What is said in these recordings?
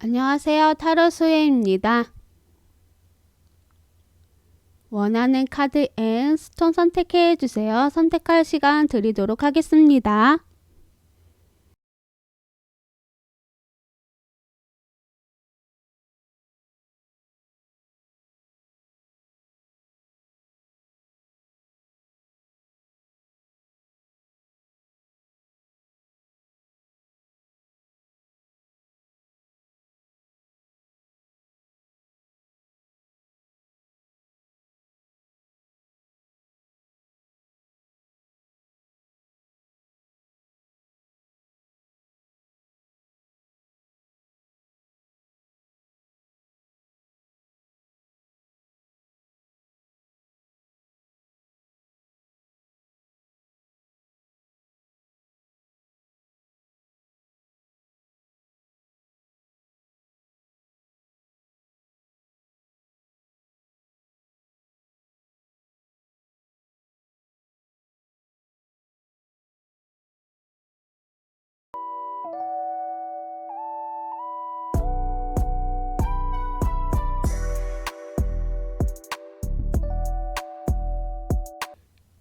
안녕하세요. 타로수혜입니다. 원하는 카드 앤 스톤 선택해 주세요. 선택할 시간 드리도록 하겠습니다.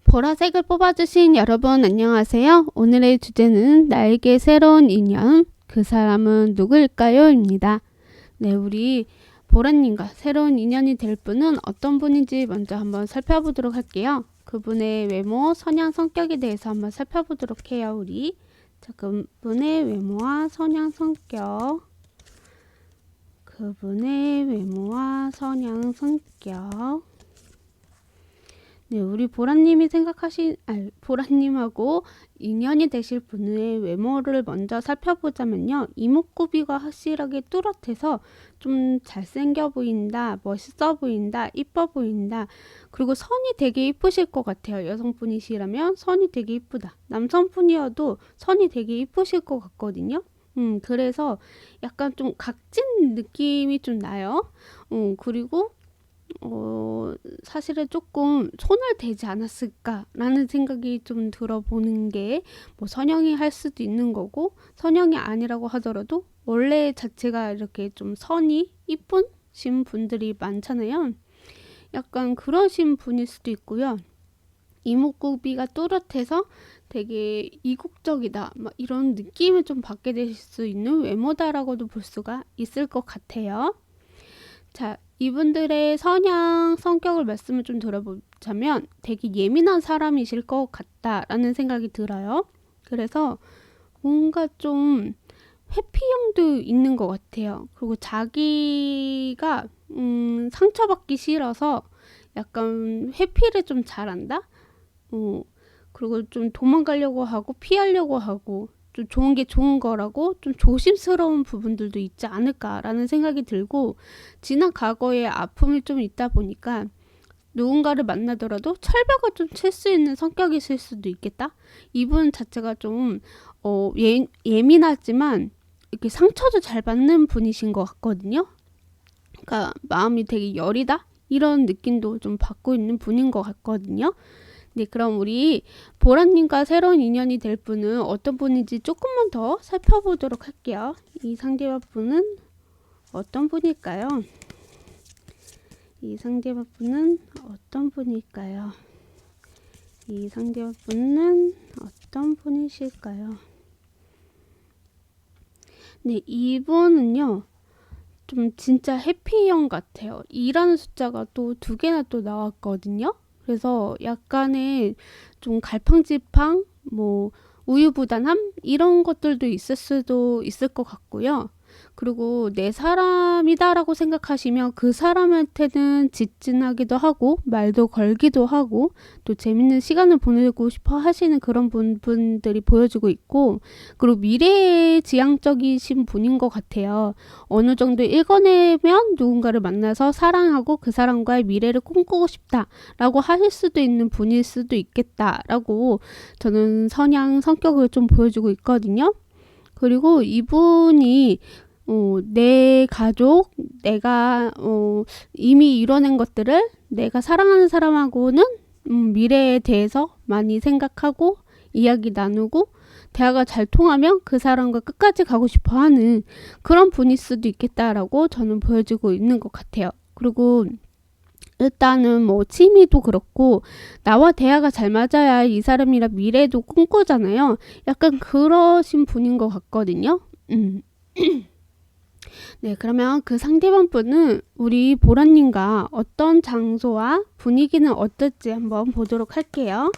보라색을 뽑아주신 여러분 안녕하세요. 오늘의 주제는 나에게 새로운 인연, 그 사람은 누구일까요? 입니다. 네, 우리 보라님과 새로운 인연이 될 분은 어떤 분인지 먼저 한번 살펴보도록 할게요. 그분의 외모, 성향, 성격에 대해서 한번 살펴보도록 해요. 우리 자, 그분의 외모와 성향, 성격, 그분의 외모와 성향, 성격. 네, 우리 보라님이 보라님하고 인연이 되실 분의 외모를 먼저 살펴보자면요. 이목구비가 확실하게 뚜렷해서 좀 잘생겨 보인다, 멋있어 보인다, 이뻐 보인다. 그리고 선이 되게 이쁘실 것 같아요. 여성분이시라면 선이 되게 이쁘다. 남성분이어도 선이 되게 이쁘실 것 같거든요. 그래서 약간 좀 각진 느낌이 좀 나요. 그리고 사실은 조금 손을 대지 않았을까라는 생각이 좀 들어보는 게 뭐 선영이 할 수도 있는 거고 선영이 아니라고 하더라도 원래 자체가 이렇게 좀 선이 이쁘신 분들이 많잖아요. 약간 그러신 분일 수도 있고요. 이목구비가 또렷해서 되게 이국적이다 막 이런 느낌을 좀 받게 되실 수 있는 외모다라고도 볼 수가 있을 것 같아요. 자, 이분들의 성향, 성격을 말씀을 좀 들어보자면 되게 예민한 사람이실 것 같다라는 생각이 들어요. 그래서 뭔가 좀 회피형도 있는 것 같아요. 그리고 자기가 상처받기 싫어서 약간 회피를 좀 잘한다? 그리고 좀 도망가려고 하고 피하려고 하고 좀 좋은 게 좋은 거라고 좀 조심스러운 부분들도 있지 않을까라는 생각이 들고 지난 과거에 아픔이 좀 있다 보니까 누군가를 만나더라도 철벽을 좀 칠 수 있는 성격이실 수도 있겠다. 이분 자체가 좀 예민하지만 이렇게 상처도 잘 받는 분이신 것 같거든요. 그러니까 마음이 되게 여리다 이런 느낌도 좀 받고 있는 분인 것 같거든요. 네, 그럼 우리 보라님과 새로운 인연이 될 분은 어떤 분인지 조금만 더 살펴보도록 할게요. 이 상대방분은 어떤 분일까요? 이 상대방분은 어떤 분일까요? 이 상대방분은 어떤 분이실까요? 네, 이분은요. 좀 진짜 해피형 같아요. 2라는 숫자가 또 2개나 또 나왔거든요. 그래서 약간의 좀 갈팡질팡, 뭐 우유부단함 이런 것들도 있을 수도 있을 것 같고요. 그리고 내 사람이다라고 생각하시면 그 사람한테는 직진하기도 하고 말도 걸기도 하고 또 재밌는 시간을 보내고 싶어 하시는 그런 분들이 보여지고 있고 그리고 미래지향적이신 분인 것 같아요. 어느 정도 읽어내면 누군가를 만나서 사랑하고 그 사람과의 미래를 꿈꾸고 싶다라고 하실 수도 있는 분일 수도 있겠다라고 저는 성격을 좀 보여주고 있거든요. 그리고 이분이 내 가족, 내가 이미 이뤄낸 것들을 내가 사랑하는 사람하고는 미래에 대해서 많이 생각하고 이야기 나누고 대화가 잘 통하면 그 사람과 끝까지 가고 싶어 하는 그런 분일 수도 있겠다라고 저는 보여지고 있는 것 같아요. 그리고 일단은 뭐 취미도 그렇고 나와 대화가 잘 맞아야 이 사람이랑 미래도 꿈꾸잖아요. 약간 그러신 분인 것 같거든요. 네, 그러면 그 상대방 분은 우리 보라님과 어떤 장소와 분위기는 어떨지 한번 보도록 할게요.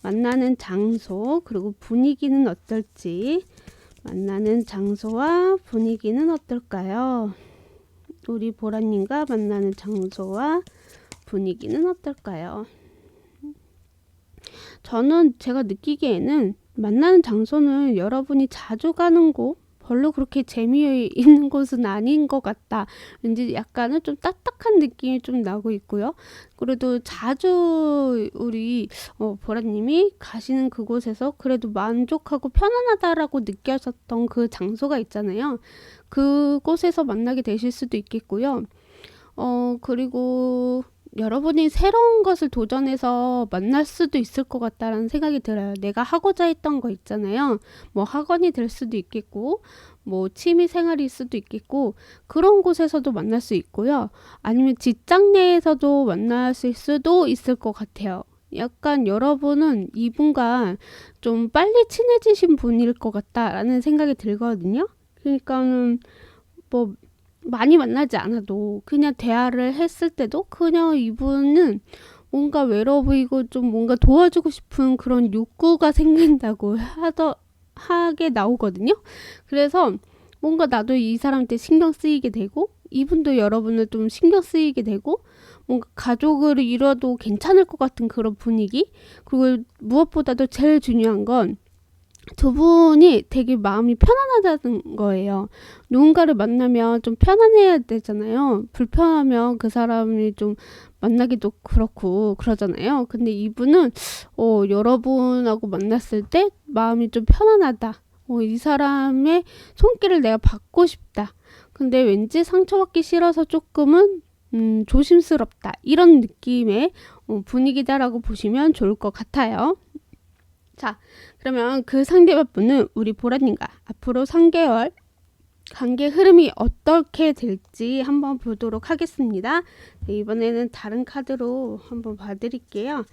만나는 장소 그리고 분위기는 어떨지, 만나는 장소와 분위기는 어떨까요? 우리 보라님과 만나는 장소와 분위기는 어떨까요? 저는 제가 느끼기에는 만나는 장소는 여러분이 자주 가는 곳, 별로 그렇게 재미있는 곳은 아닌 것 같다. 왠지 약간은 좀 딱딱한 느낌이 좀 나고 있고요. 그래도 자주 우리 보라님이 가시는 그곳에서 그래도 만족하고 편안하다라고 느껴졌던 그 장소가 있잖아요. 그곳에서 만나게 되실 수도 있겠고요. 그리고 여러분이 새로운 것을 도전해서 만날 수도 있을 것 같다라는 생각이 들어요. 내가 하고자 했던 거 있잖아요. 뭐 학원이 될 수도 있겠고, 뭐 취미 생활일 수도 있겠고, 그런 곳에서도 만날 수 있고요. 아니면 직장 내에서도 만나실 수도 있을 것 같아요. 약간 여러분은 이분과 좀 빨리 친해지신 분일 것 같다라는 생각이 들거든요. 그러니까는 뭐 많이 만나지 않아도 그냥 대화를 했을 때도 그냥 이분은 뭔가 외로워 보이고 좀 뭔가 도와주고 싶은 그런 욕구가 생긴다고 하게 나오거든요. 그래서 뭔가 나도 이 사람한테 신경 쓰이게 되고 이분도 여러분을 좀 신경 쓰이게 되고 뭔가 가족을 이뤄도 괜찮을 것 같은 그런 분위기. 그리고 무엇보다도 제일 중요한 건 두 분이 되게 마음이 편안하다는 거예요. 누군가를 만나면 좀 편안해야 되잖아요. 불편하면 그 사람이 좀 만나기도 그렇고 그러잖아요. 근데 이분은 여러분하고 만났을 때 마음이 좀 편안하다. 이 사람의 손길을 내가 받고 싶다. 근데 왠지 상처받기 싫어서 조금은 조심스럽다. 이런 느낌의 분위기다라고 보시면 좋을 것 같아요. 자, 그러면 그 상대방분은 우리 보라님과 앞으로 3개월 관계 흐름이 어떻게 될지 한번 보도록 하겠습니다. 네, 이번에는 다른 카드로 한번 봐드릴게요.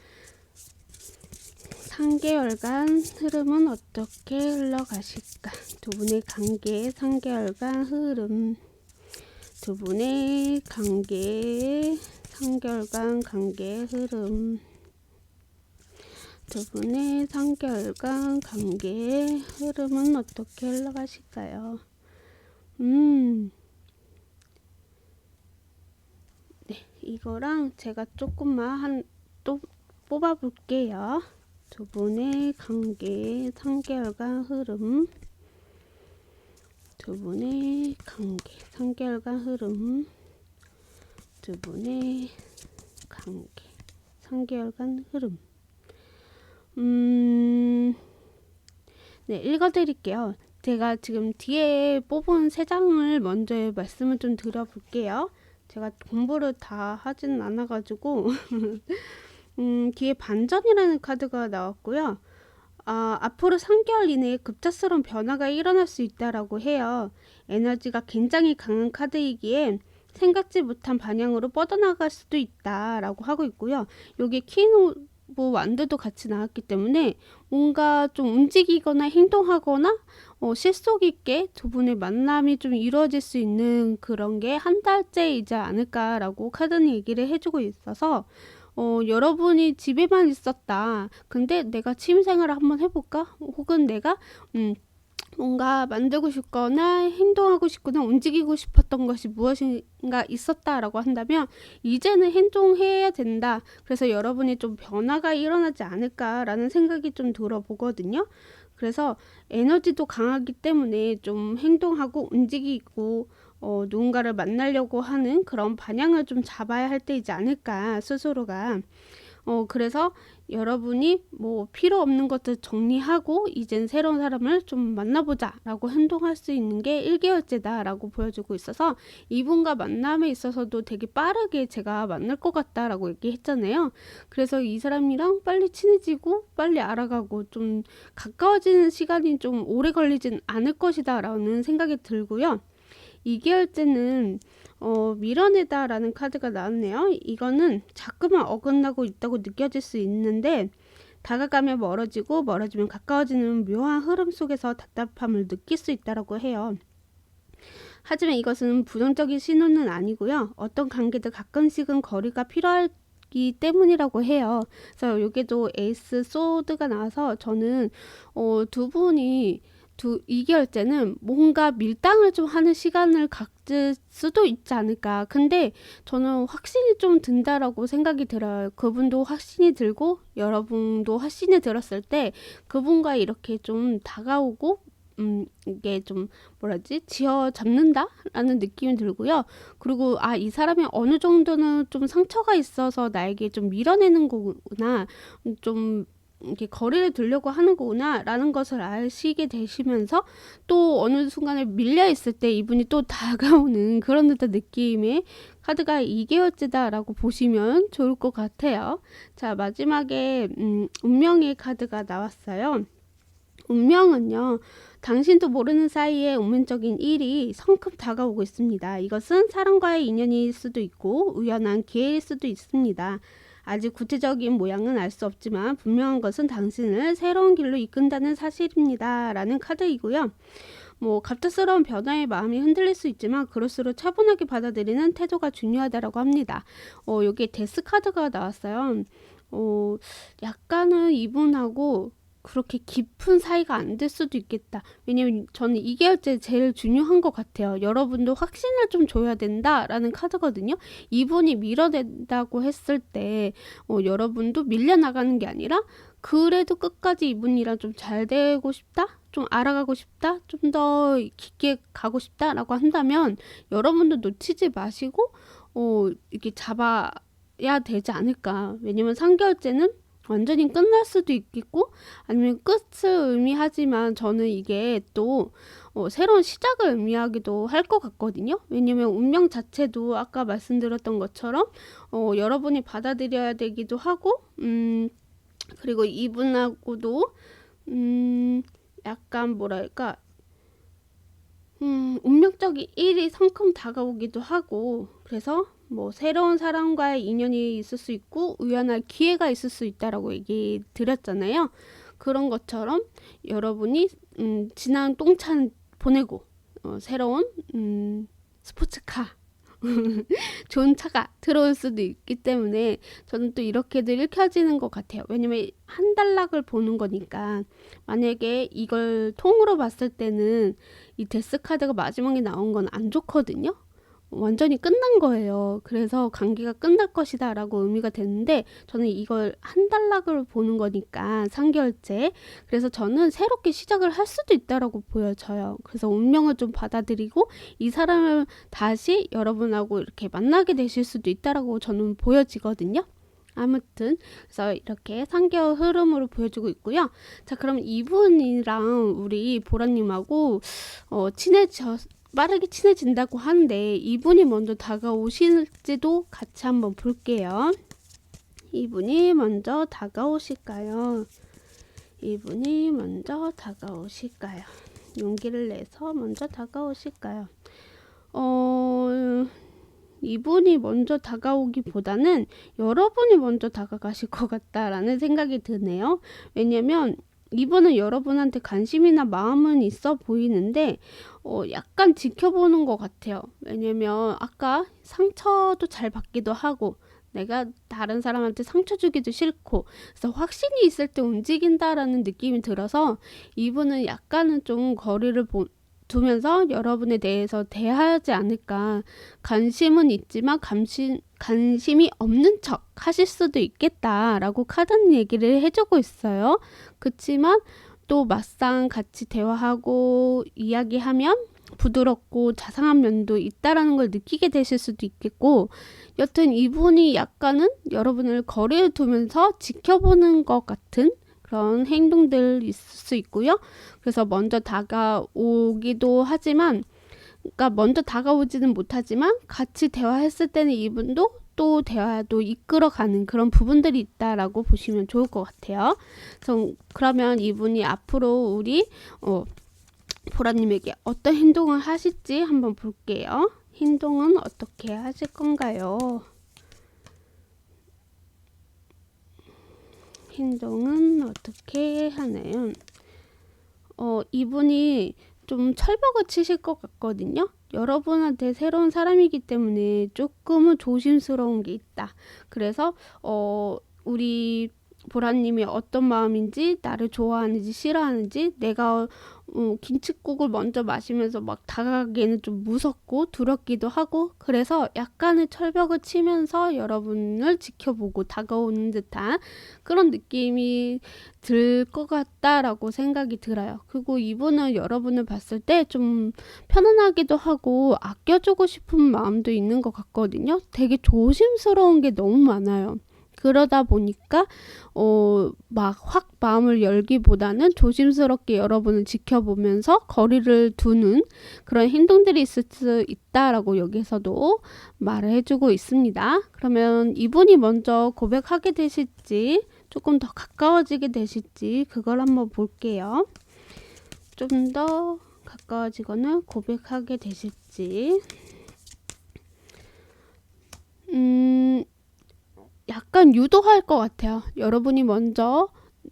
3개월간 흐름은 어떻게 흘러가실까? 두 분의 관계의 3개월간 흐름. 두 분의 관계의 3개월간 관계의 흐름. 두 분의 3개월간 관계의 흐름은 어떻게 흘러가실까요? 네, 이거랑 제가 조금만 또 뽑아볼게요. 두 분의 관계의 3개월간 흐름. 두 분의 관계 3개월간 흐름. 두 분의 관계 3개월간 흐름. 네, 읽어드릴게요. 제가 지금 뒤에 뽑은 3장을 먼저 말씀을 좀 드려볼게요. 제가 공부를 다 하진 않아가지고 뒤에 반전이라는 카드가 나왔고요. 앞으로 3개월 이내에 급작스러운 변화가 일어날 수 있다라고 해요. 에너지가 굉장히 강한 카드이기에 생각지 못한 방향으로 뻗어나갈 수도 있다라고 하고 있고요. 여기 뭐 완드도 같이 나왔기 때문에 뭔가 좀 움직이거나 행동하거나 실속 있게 두 분의 만남이 좀 이루어질 수 있는 그런 게 한 달째이지 않을까라고 카드는 얘기를 해주고 있어서 여러분이 집에만 있었다. 근데 내가 취미생활을 한번 해볼까? 혹은 내가 뭔가 만들고 싶거나 행동하고 싶거나 움직이고 싶었던 것이 무엇인가 있었다라고 한다면 이제는 행동해야 된다. 그래서 여러분이 좀 변화가 일어나지 않을까라는 생각이 좀 들어보거든요. 그래서 에너지도 강하기 때문에 좀 행동하고 움직이고 누군가를 만나려고 하는 그런 방향을 좀 잡아야 할 때이지 않을까 스스로가. 그래서 여러분이 뭐 필요 없는 것들 정리하고 이젠 새로운 사람을 좀 만나보자 라고 행동할 수 있는 게 1개월째다 라고 보여주고 있어서 이분과 만남에 있어서도 되게 빠르게 제가 만날 것 같다 라고 얘기했잖아요. 그래서 이 사람이랑 빨리 친해지고 빨리 알아가고 좀 가까워지는 시간이 좀 오래 걸리진 않을 것이다 라는 생각이 들고요. 2개월째는 밀어내다라는 카드가 나왔네요. 이거는 자꾸만 어긋나고 있다고 느껴질 수 있는데 다가가면 멀어지고 멀어지면 가까워지는 묘한 흐름 속에서 답답함을 느낄 수 있다고 해요. 하지만 이것은 부정적인 신호는 아니고요. 어떤 관계도 가끔씩은 거리가 필요하기 때문이라고 해요. 그래서 여기도 에이스 소드가 나와서 저는 두 분이 2개월째는 뭔가 밀당을 좀 하는 시간을 갖을 수도 있지 않을까. 근데 저는 확신이 좀 든다라고 생각이 들어요. 그분도 확신이 들고 여러분도 확신이 들었을 때 그분과 이렇게 좀 다가오고 이게 좀 지어 잡는다 라는 느낌이 들고요. 그리고 이 사람이 어느 정도는 좀 상처가 있어서 나에게 좀 밀어내는 거구나, 좀 이렇게 거리를 두려고 하는 거구나 라는 것을 아시게 되시면서 또 어느 순간에 밀려 있을 때 이분이 또 다가오는 그런 듯한 느낌의 카드가 2개월째다 라고 보시면 좋을 것 같아요. 자, 마지막에 운명의 카드가 나왔어요. 운명은요, 당신도 모르는 사이에 운명적인 일이 성큼 다가오고 있습니다. 이것은 사람과의 인연일 수도 있고 우연한 기회일 수도 있습니다. 아직 구체적인 모양은 알 수 없지만 분명한 것은 당신을 새로운 길로 이끈다는 사실입니다. 라는 카드이고요. 갑작스러운 변화에 마음이 흔들릴 수 있지만 그럴수록 차분하게 받아들이는 태도가 중요하다고 합니다. 여기에 데스 카드가 나왔어요. 약간은 이분하고 그렇게 깊은 사이가 안 될 수도 있겠다. 왜냐면 저는 2개월째 제일 중요한 것 같아요. 여러분도 확신을 좀 줘야 된다라는 카드거든요. 이분이 밀어낸다고 했을 때 여러분도 밀려나가는 게 아니라 그래도 끝까지 이분이랑 좀 잘 되고 싶다? 좀 알아가고 싶다? 좀 더 깊게 가고 싶다라고 한다면 여러분도 놓치지 마시고 이렇게 잡아야 되지 않을까. 왜냐면 3개월째는 완전히 끝날 수도 있겠고 아니면 끝을 의미하지만 저는 이게 또 새로운 시작을 의미하기도 할 것 같거든요. 왜냐면 운명 자체도 아까 말씀드렸던 것처럼 여러분이 받아들여야 되기도 하고 그리고 이분하고도 약간 운명적인 일이 성큼 다가오기도 하고 그래서 새로운 사람과의 인연이 있을 수 있고 우연한 기회가 있을 수 있다라고 얘기 드렸잖아요. 그런 것처럼 여러분이 지난 똥찬 보내고 새로운 스포츠카 좋은 차가 들어올 수도 있기 때문에 저는 또 이렇게도 읽혀지는 것 같아요. 왜냐면 한 단락을 보는 거니까 만약에 이걸 통으로 봤을 때는 이 데스 카드가 마지막에 나온 건 안 좋거든요. 완전히 끝난 거예요. 그래서 관계가 끝날 것이다 라고 의미가 되는데 저는 이걸 한 단락으로 보는 거니까 3개월째 그래서 저는 새롭게 시작을 할 수도 있다라고 보여져요. 그래서 운명을 좀 받아들이고 이 사람을 다시 여러분하고 이렇게 만나게 되실 수도 있다라고 저는 보여지거든요. 아무튼 그래서 이렇게 3개월 흐름으로 보여주고 있고요. 자, 그럼 이분이랑 우리 보라님하고 빠르게 친해진다고 하는데 이분이 먼저 다가오실지도 같이 한번 볼게요. 이분이 먼저 다가오실까요? 이분이 먼저 다가오실까요? 용기를 내서 먼저 다가오실까요? 이분이 먼저 다가오기보다는 여러분이 먼저 다가가실 것 같다라는 생각이 드네요. 왜냐면 이분은 여러분한테 관심이나 마음은 있어 보이는데 약간 지켜보는 것 같아요. 왜냐면 아까 상처도 잘 받기도 하고 내가 다른 사람한테 상처 주기도 싫고 그래서 확신이 있을 때 움직인다라는 느낌이 들어서 이분은 약간은 좀 거리를 두면서 여러분에 대해서 대하지 않을까. 관심은 있지만 관심이 없는 척 하실 수도 있겠다라고 카드는 얘기를 해주고 있어요. 그렇지만 또 막상 같이 대화하고 이야기하면 부드럽고 자상한 면도 있다라는 걸 느끼게 되실 수도 있겠고, 여튼 이분이 약간은 여러분을 거리를 두면서 지켜보는 것 같은 그런 행동들 있을 수 있고요. 그래서 먼저 다가오기도 하지만, 그러니까 먼저 다가오지는 못하지만 같이 대화했을 때는 이분도 또 대화도 이끌어가는 그런 부분들이 있다라고 보시면 좋을 것 같아요. 그러면 이분이 앞으로 우리 보라님에게 어떤 행동을 하실지 한번 볼게요. 행동은 어떻게 하실 건가요? 행동은 어떻게 하나요? 이분이 좀 철벽을 치실 것 같거든요. 여러분한테 새로운 사람이기 때문에 조금은 조심스러운 게 있다. 그래서 우리 보라님이 어떤 마음인지, 나를 좋아하는지 싫어하는지, 내가 김칫국을 먼저 마시면서 막 다가가기에는 좀 무섭고 두렵기도 하고, 그래서 약간의 철벽을 치면서 여러분을 지켜보고 다가오는 듯한 그런 느낌이 들 것 같다라고 생각이 들어요. 그리고 이분은 여러분을 봤을 때 좀 편안하기도 하고 아껴주고 싶은 마음도 있는 것 같거든요. 되게 조심스러운 게 너무 많아요. 그러다 보니까 막 확 마음을 열기보다는 조심스럽게 여러분을 지켜보면서 거리를 두는 그런 행동들이 있을 수 있다라고 여기서도 말을 해주고 있습니다. 그러면 이분이 먼저 고백하게 되실지, 조금 더 가까워지게 되실지, 그걸 한번 볼게요. 좀 더 가까워지거나 고백하게 되실지. 약간 유도할 것 같아요. 여러분이 먼저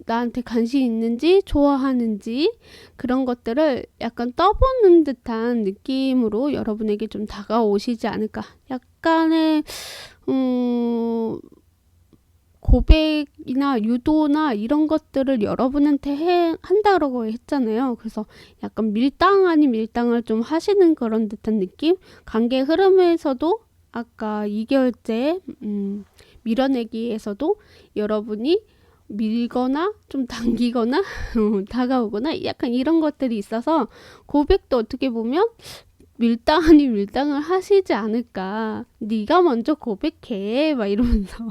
나한테 관심 있는지 좋아하는지 그런 것들을 약간 떠보는 듯한 느낌으로 여러분에게 좀 다가오시지 않을까. 약간의 고백이나 유도나 이런 것들을 여러분한테 한다고 했잖아요. 그래서 약간 밀당 아닌 밀당을 좀 하시는 그런 듯한 느낌? 관계 흐름에서도 아까 2개월째 밀어내기에서도 여러분이 밀거나 좀 당기거나 다가오거나 약간 이런 것들이 있어서 고백도 어떻게 보면 밀당 아닌 밀당을 하시지 않을까. 네가 먼저 고백해 막 이러면서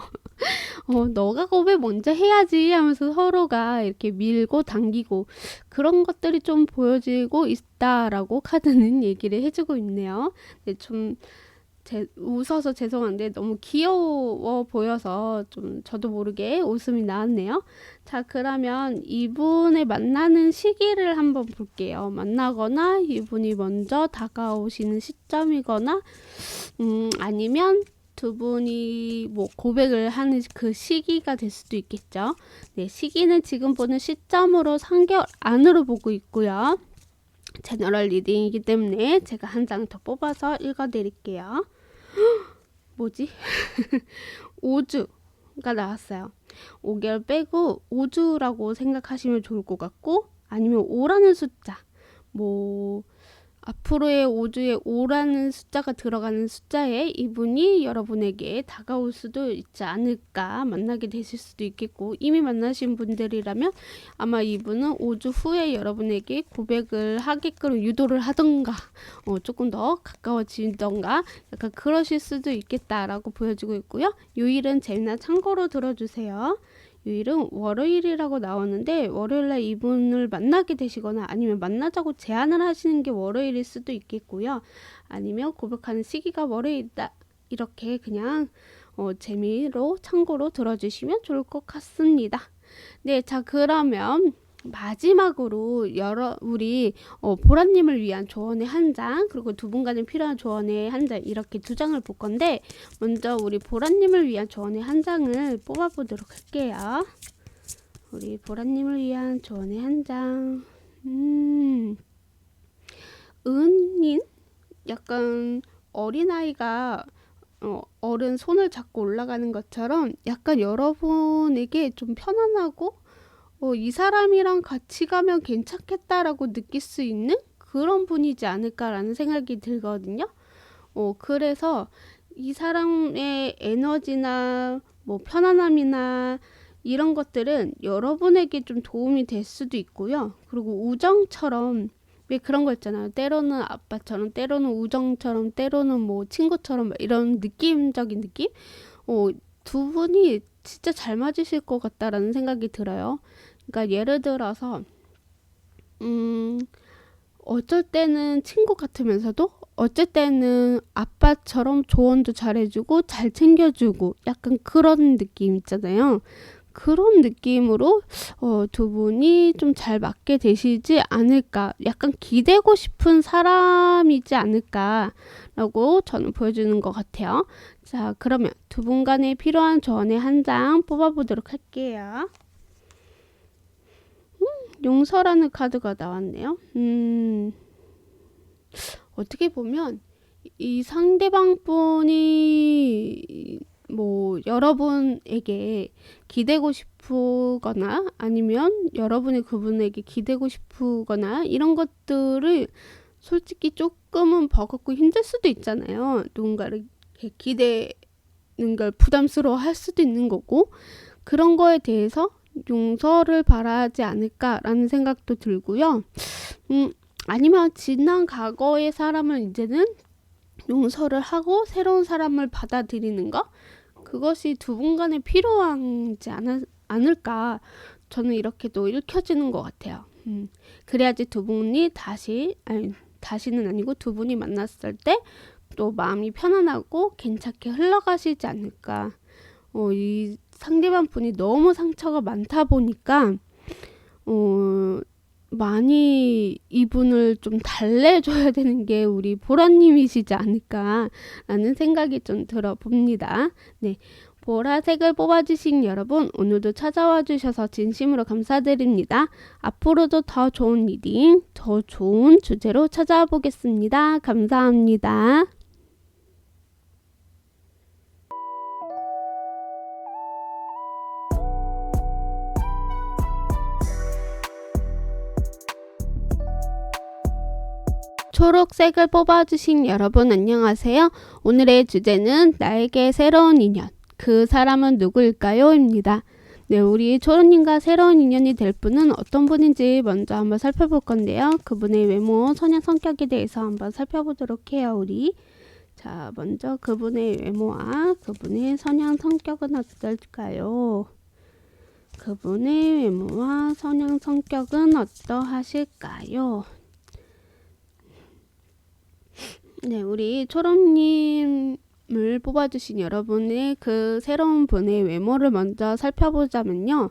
너가 고백 먼저 해야지 하면서 서로가 이렇게 밀고 당기고 그런 것들이 좀 보여지고 있다라고 카드는 얘기를 해주고 있네요. 근데 좀 웃어서 죄송한데 너무 귀여워 보여서 좀 저도 모르게 웃음이 나왔네요. 자, 그러면 이분의 만나는 시기를 한번 볼게요. 만나거나 이분이 먼저 다가오시는 시점이거나 아니면 두 분이 뭐 고백을 하는 그 시기가 될 수도 있겠죠. 네, 시기는 지금 보는 시점으로 3개월 안으로 보고 있고요. 제너럴 리딩이기 때문에 제가 한 장 더 뽑아서 읽어드릴게요. 뭐지? 5주가 나왔어요. 5개월 빼고 5주라고 생각하시면 좋을 것 같고, 아니면 5라는 숫자, 뭐 앞으로의 5주에 5라는 숫자가 들어가는 숫자에 이분이 여러분에게 다가올 수도 있지 않을까. 만나게 되실 수도 있겠고, 이미 만나신 분들이라면 아마 이분은 5주 후에 여러분에게 고백을 하게끔 유도를 하던가 조금 더 가까워지던가 약간 그러실 수도 있겠다라고 보여지고 있고요. 요일은 재미나 참고로 들어주세요. 요일은 월요일이라고 나오는데, 월요일날 이분을 만나게 되시거나 아니면 만나자고 제안을 하시는 게 월요일일 수도 있겠고요. 아니면 고백하는 시기가 월요일이다. 이렇게 그냥 재미로 참고로 들어주시면 좋을 것 같습니다. 네, 자, 그러면 마지막으로 우리 보라님을 위한 조언의 한 장, 그리고 두 분간에 필요한 조언의 한 장, 이렇게 두 장을 볼 건데, 먼저 우리 보라님을 위한 조언의 한 장을 뽑아보도록 할게요. 우리 보라님을 위한 조언의 한 장. 은인? 약간 어린아이가 어른 손을 잡고 올라가는 것처럼 약간 여러분에게 좀 편안하고 이 사람이랑 같이 가면 괜찮겠다라고 느낄 수 있는 그런 분이지 않을까라는 생각이 들거든요. 그래서 이 사람의 에너지나 뭐 편안함이나 이런 것들은 여러분에게 좀 도움이 될 수도 있고요. 그리고 우정처럼 왜 그런 거 있잖아요. 때로는 아빠처럼, 때로는 우정처럼, 때로는 뭐 친구처럼 이런 느낌적인 느낌? 어, 두 분이 진짜 잘 맞으실 것 같다라는 생각이 들어요. 그러니까 예를 들어서 음, 어쩔 때는 친구 같으면서도 어쩔 때는 아빠처럼 조언도 잘해주고 잘 챙겨주고 약간 그런 느낌 있잖아요. 그런 느낌으로 두 분이 좀 잘 맞게 되시지 않을까. 약간 기대고 싶은 사람이지 않을까라고 저는 보여주는 것 같아요. 자, 그러면 두 분 간에 필요한 조언의 한 장 뽑아보도록 할게요. 용서라는 카드가 나왔네요. 어떻게 보면 이 상대방 분이 뭐 여러분에게 기대고 싶으거나 아니면 여러분이 그분에게 기대고 싶으거나 이런 것들을 솔직히 조금은 버겁고 힘들 수도 있잖아요. 누군가를 이렇게 기대는 걸 부담스러워 할 수도 있는 거고 그런 거에 대해서 용서를 바라지 않을까라는 생각도 들고요. 아니면 지난 과거의 사람을 이제는 용서를 하고 새로운 사람을 받아들이는 거? 그것이 두 분 간에 필요하지 않을까 저는 이렇게 또 읽혀지는 것 같아요. 그래야지 두 분이 다시는 아니고 두 분이 만났을 때 또 마음이 편안하고 괜찮게 흘러가시지 않을까. 이 상대방 분이 너무 상처가 많다 보니까 많이 이분을 좀 달래줘야 되는 게 우리 보라님이시지 않을까라는 생각이 좀 들어봅니다. 네, 보라색을 뽑아주신 여러분 오늘도 찾아와 주셔서 진심으로 감사드립니다. 앞으로도 더 좋은 리딩, 더 좋은 주제로 찾아와 보겠습니다. 감사합니다. 초록색을 뽑아주신 여러분 안녕하세요. 오늘의 주제는 나에게 새로운 인연, 그 사람은 누구일까요? 입니다. 네, 우리 초록님과 새로운 인연이 될 분은 어떤 분인지 먼저 한번 살펴볼 건데요. 그분의 외모, 성향, 성격에 대해서 한번 살펴보도록 해요. 우리 자, 먼저 그분의 외모와 그분의 성향, 성격은 어떨까요? 그분의 외모와 성향, 성격은 어떠하실까요? 네, 우리 초롱님을 뽑아주신 여러분의 그 새로운 분의 외모를 먼저 살펴보자면요.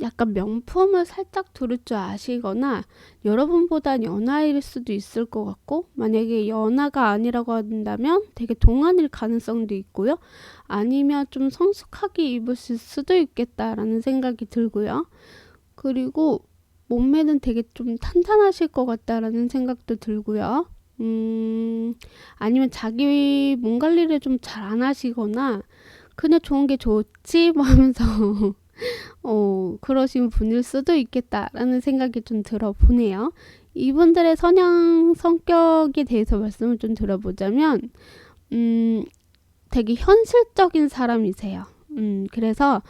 약간 명품을 살짝 두를 줄 아시거나 여러분보다 연하일 수도 있을 것 같고 만약에 연하가 아니라고 한다면 되게 동안일 가능성도 있고요. 아니면 좀 성숙하게 입으실 수도 있겠다라는 생각이 들고요. 그리고 몸매는 되게 좀 탄탄하실 것 같다라는 생각도 들고요. 아니면 자기 몸 관리를 좀 잘 안 하시거나 그냥 좋은 게 좋지 뭐 하면서 그러신 분일 수도 있겠다라는 생각이 좀 들어보네요. 이분들의 성향, 성격에 대해서 말씀을 좀 들어보자면 되게 현실적인 사람이세요. 그래서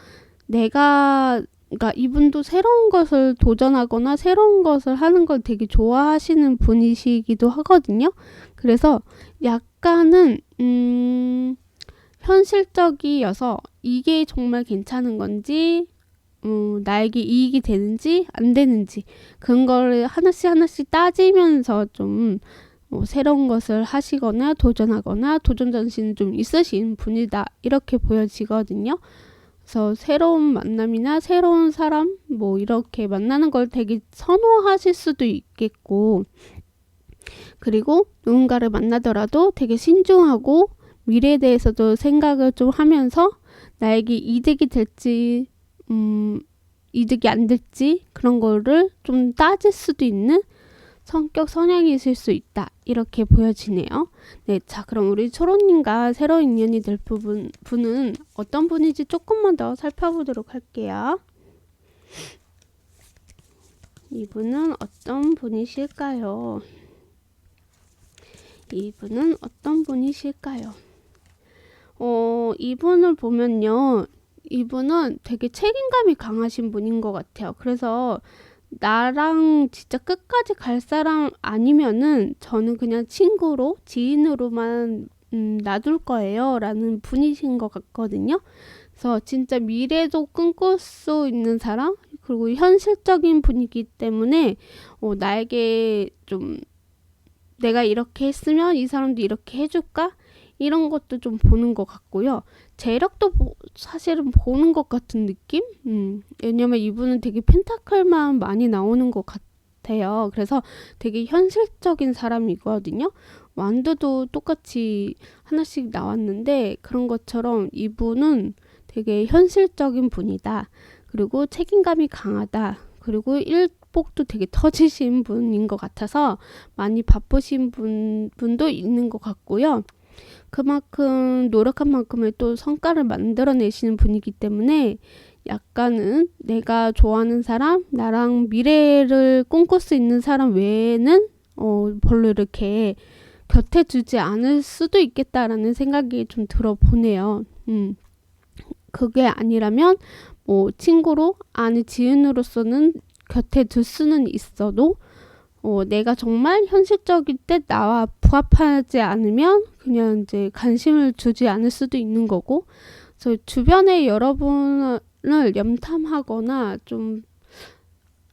그러니까 이분도 새로운 것을 도전하거나 새로운 것을 하는 걸 되게 좋아하시는 분이시기도 하거든요. 그래서 약간은 현실적이어서 이게 정말 괜찮은 건지 나에게 이익이 되는지 안 되는지 그런 거를 하나씩 따지면서 좀 새로운 것을 하시거나 도전하거나 도전 정신이 좀 있으신 분이다 이렇게 보여지거든요. 그래서 새로운 만남이나 새로운 사람 뭐 이렇게 만나는 걸 되게 선호하실 수도 있겠고 그리고 누군가를 만나더라도 되게 신중하고 미래에 대해서도 생각을 좀 하면서 나에게 이득이 될지 이득이 안 될지 그런 거를 좀 따질 수도 있는 성격 성향이실 수 있다 이렇게 보여지네요. 네, 자 그럼 우리 초롱님과 새로운 인연이 될 분은 어떤 분인지 조금만 더 살펴보도록 할게요. 이분은 어떤 분이실까요? 이분은 어떤 분이실까요? 이분을 보면요. 이분은 되게 책임감이 강하신 분인 것 같아요. 그래서 나랑 진짜 끝까지 갈 사람 아니면은 저는 그냥 친구로, 지인으로만 놔둘 거예요. 라는 분이신 것 같거든요. 그래서 진짜 미래도 꿈꿀 수 있는 사람, 그리고 현실적인 분이기 때문에 나에게 좀 내가 이렇게 했으면 이 사람도 이렇게 해줄까? 이런 것도 좀 보는 것 같고요. 재력도 사실은 보는 것 같은 느낌? 왜냐면 이분은 되게 펜타클만 많이 나오는 것 같아요. 그래서 되게 현실적인 사람이거든요. 완두도 똑같이 하나씩 나왔는데 그런 것처럼 이분은 되게 현실적인 분이다. 그리고 책임감이 강하다. 그리고 일복도 되게 터지신 분인 것 같아서 많이 바쁘신 분도 있는 것 같고요. 그만큼 노력한 만큼의 또 성과를 만들어내시는 분이기 때문에 약간은 내가 좋아하는 사람, 나랑 미래를 꿈꿀 수 있는 사람 외에는 별로 이렇게 곁에 두지 않을 수도 있겠다라는 생각이 좀 들어보네요. 그게 아니라면 친구로 아는 지인으로서는 곁에 둘 수는 있어도 내가 정말 현실적일 때 나와 부합하지 않으면 그냥 이제 관심을 주지 않을 수도 있는 거고, 그래서 주변에 여러분을 염탐하거나 좀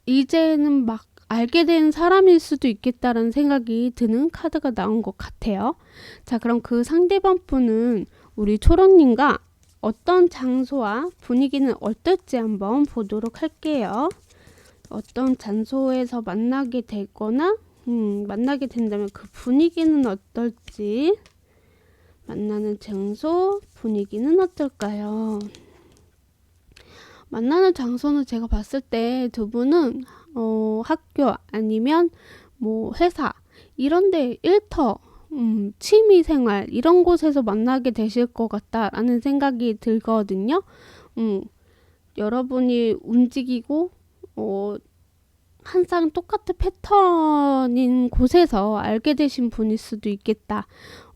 이제는 막 알게 된 사람일 수도 있겠다라는 생각이 드는 카드가 나온 것 같아요. 자, 그럼 그 상대방 분은 우리 초롱님과 어떤 장소와 분위기는 어떨지 한번 보도록 할게요. 어떤 장소에서 만나게 되거나 만나게 된다면 그 분위기는 어떨지, 만나는 장소 분위기는 어떨까요? 만나는 장소는 제가 봤을 때 두 분은 학교 아니면 뭐 회사 이런데 일터 취미생활 이런 곳에서 만나게 되실 것 같다라는 생각이 들거든요. 여러분이 움직이고 항상 똑같은 패턴인 곳에서 알게 되신 분일 수도 있겠다.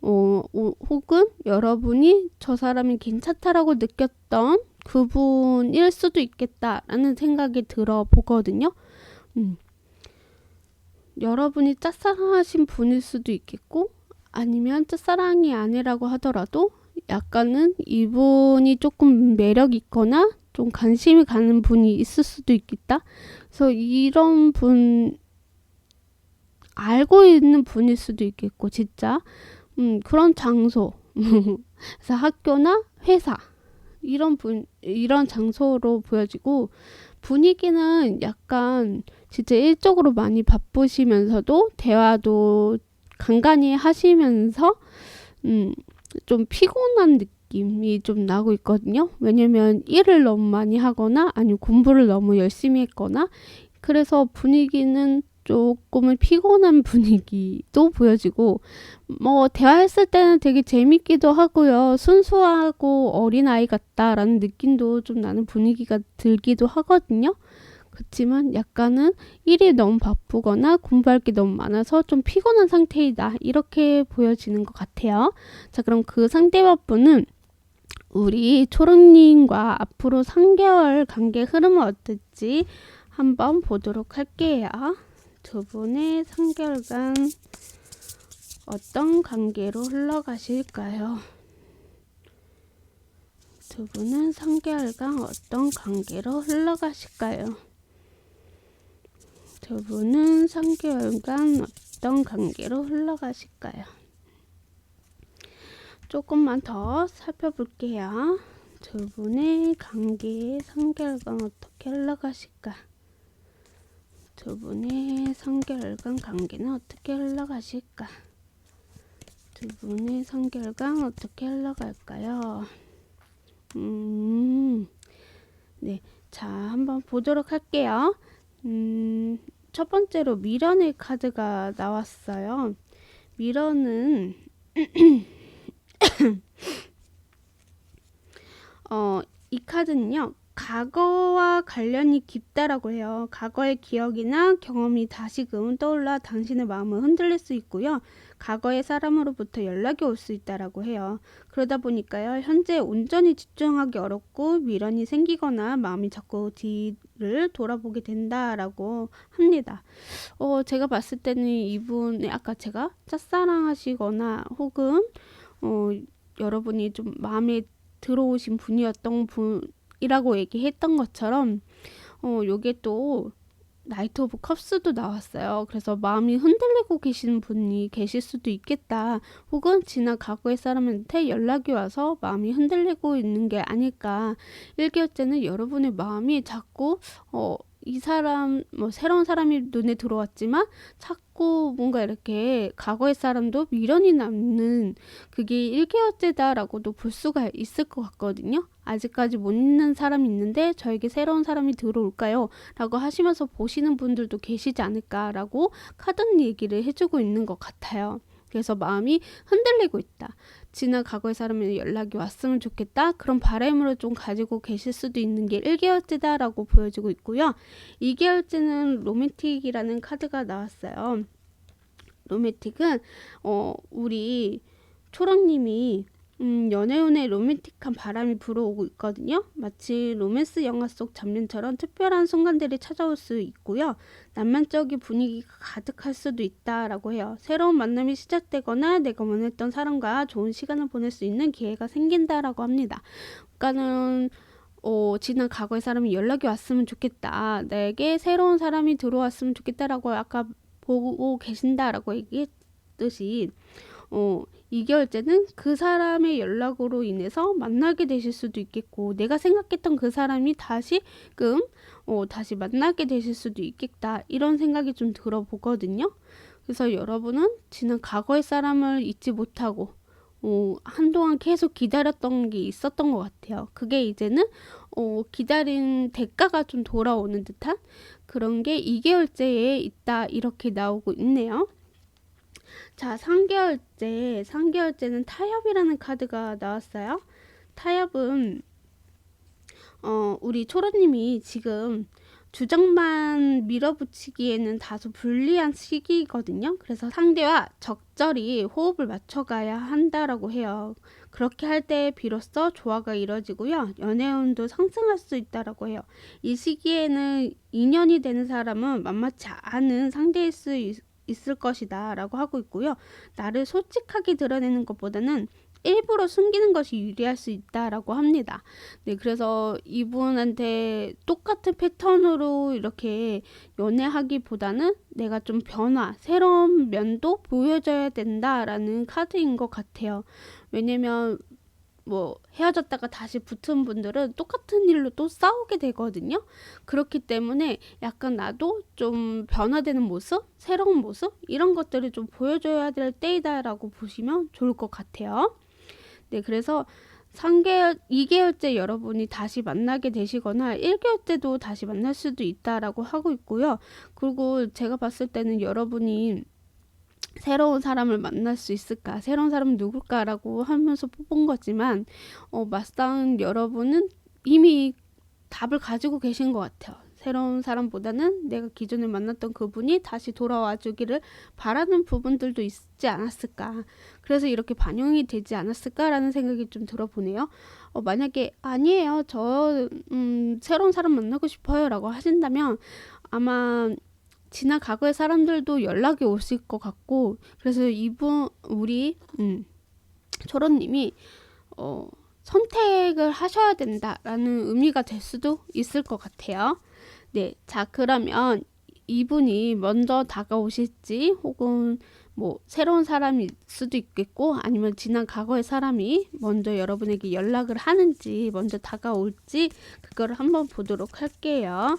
혹은 여러분이 저 사람이 괜찮다라고 느꼈던 그분일 수도 있겠다라는 생각이 들어보거든요. 여러분이 짝사랑하신 분일 수도 있겠고, 아니면 짝사랑이 아니라고 하더라도 약간은 이분이 조금 매력 있거나 좀 관심이 가는 분이 있을 수도 있겠다. 그래서 이런 분 알고 있는 분일 수도 있겠고, 진짜 그런 장소 그래서 학교나 회사 이런 장소로 보여지고, 분위기는 약간 진짜 일적으로 많이 바쁘시면서도 대화도 간간히 하시면서 좀 피곤한 느낌이 좀 나고 있거든요. 왜냐면 일을 너무 많이 하거나 아니면 공부를 너무 열심히 했거나, 그래서 분위기는 조금은 피곤한 분위기도 보여지고, 뭐 대화했을 때는 되게 재밌기도 하고요. 순수하고 어린아이 같다라는 느낌도 좀 나는 분위기가 들기도 하거든요. 그렇지만 약간은 일이 너무 바쁘거나 공부할 게 너무 많아서 좀 피곤한 상태이다, 이렇게 보여지는 것 같아요. 자, 그럼 그 상대방 분은 우리 초롱님과 앞으로 3개월 관계 흐름은 어떨지 한번 보도록 할게요. 두 분의 3개월간 어떤 관계로 흘러가실까요? 두 분은 3개월간 어떤 관계로 흘러가실까요? 두 분은 3개월간 어떤 관계로 흘러가실까요? 조금만 더 살펴볼게요. 두 분의 관계 3개월간 어떻게 흘러가실까? 두 분의 3개월간 관계는 어떻게 흘러가실까? 두 분의 3개월간 어떻게 흘러갈까요? 네, 자, 한번 보도록 할게요. 첫 번째로 미련의 카드가 나왔어요. 미련은 이 카드는요, 과거와 관련이 깊다라고 해요. 과거의 기억이나 경험이 다시금 떠올라 당신의 마음을 흔들릴 수 있고요. 과거의 사람으로부터 연락이 올 수 있다라고 해요. 그러다 보니까요, 현재 온전히 집중하기 어렵고 미련이 생기거나 마음이 자꾸 뒤로 자기를 돌아보게 된다라고 합니다. 제가 봤을 때는 이분이 아까 제가 짝사랑하시거나 혹은 여러분이 좀 마음에 들어오신 분이었던 분이라고 얘기했던 것처럼 요게 또 나이트 오브 컵스도 나왔어요. 그래서 마음이 흔들리고 계시는 분이 계실 수도 있겠다. 혹은 지난 과거의 사람한테 연락이 와서 마음이 흔들리고 있는 게 아닐까. 일개월째는 여러분의 마음이 자꾸 이 사람 새로운 사람이 눈에 들어왔지만 자꾸 뭔가 이렇게 과거의 사람도 미련이 남는 그게 일개월째다라고도 볼 수가 있을 것 같거든요. 아직까지 못 있는 사람이 있는데 저에게 새로운 사람이 들어올까요? 라고 하시면서 보시는 분들도 계시지 않을까라고 카드는 얘기를 해주고 있는 것 같아요. 그래서 마음이 흔들리고 있다. 지난 과거의 사람이 연락이 왔으면 좋겠다. 그런 바람으로 좀 가지고 계실 수도 있는 게 1개월째다라고 보여지고 있고요. 2개월째는 로맨틱이라는 카드가 나왔어요. 로맨틱은 우리 초롱님이 연애운에 로맨틱한 바람이 불어오고 있거든요. 마치 로맨스 영화 속 장면처럼 특별한 순간들이 찾아올 수 있고요. 낭만적인 분위기가 가득할 수도 있다라고 해요. 새로운 만남이 시작되거나 내가 원했던 사람과 좋은 시간을 보낼 수 있는 기회가 생긴다라고 합니다. 그러니까는 지난 과거의 사람이 연락이 왔으면 좋겠다. 내게 새로운 사람이 들어왔으면 좋겠다라고 아까 보고 계신다라고 얘기했듯이 2개월째는 그 사람의 연락으로 인해서 만나게 되실 수도 있겠고 내가 생각했던 그 사람이 다시금 다시 만나게 되실 수도 있겠다 이런 생각이 좀 들어보거든요. 그래서 여러분은 지난 과거의 사람을 잊지 못하고 한동안 계속 기다렸던 게 있었던 것 같아요. 그게 이제는 기다린 대가가 좀 돌아오는 듯한 그런 게 2개월째에 있다 이렇게 나오고 있네요. 자, 3개월째는 타협이라는 카드가 나왔어요. 타협은 우리 초로님이 지금 주장만 밀어붙이기에는 다소 불리한 시기거든요. 그래서 상대와 적절히 호흡을 맞춰가야 한다라고 해요. 그렇게 할 때 비로소 조화가 이뤄지고요. 연애운도 상승할 수 있다라고 해요. 이 시기에는 인연이 되는 사람은 만만치 않은 상대일 수 있을 것이다 라고 하고 있고요. 나를 솔직하게 드러내는 것보다는 일부러 숨기는 것이 유리할 수 있다라고 합니다. 네, 그래서 이분한테 똑같은 패턴으로 이렇게 연애하기보다는 내가 좀 새로운 면도 보여줘야 된다라는 카드인 것 같아요. 왜냐면 헤어졌다가 다시 붙은 분들은 똑같은 일로 또 싸우게 되거든요. 그렇기 때문에 약간 나도 좀 변화되는 모습, 새로운 모습 이런 것들을 좀 보여줘야 될 때이다라고 보시면 좋을 것 같아요. 네, 그래서 2개월째 여러분이 다시 만나게 되시거나 1개월째도 다시 만날 수도 있다라고 하고 있고요. 그리고 제가 봤을 때는 여러분이 새로운 사람을 만날 수 있을까? 새로운 사람은 누굴까라고 하면서 뽑은 거지만 막상 여러분은 이미 답을 가지고 계신 것 같아요. 새로운 사람보다는 내가 기존에 만났던 그분이 다시 돌아와 주기를 바라는 부분들도 있지 않았을까. 그래서 이렇게 반영이 되지 않았을까라는 생각이 좀 들어보네요. 만약에 아니에요. 저 새로운 사람 만나고 싶어요 라고 하신다면 아마 지난 과거의 사람들도 연락이 오실 것 같고 그래서 우리 초로님이 선택을 하셔야 된다라는 의미가 될 수도 있을 것 같아요. 네, 자 그러면 이분이 먼저 다가오실지 혹은 새로운 사람일 수도 있겠고 아니면 지난 과거의 사람이 먼저 여러분에게 연락을 하는지 먼저 다가올지 그거를 한번 보도록 할게요.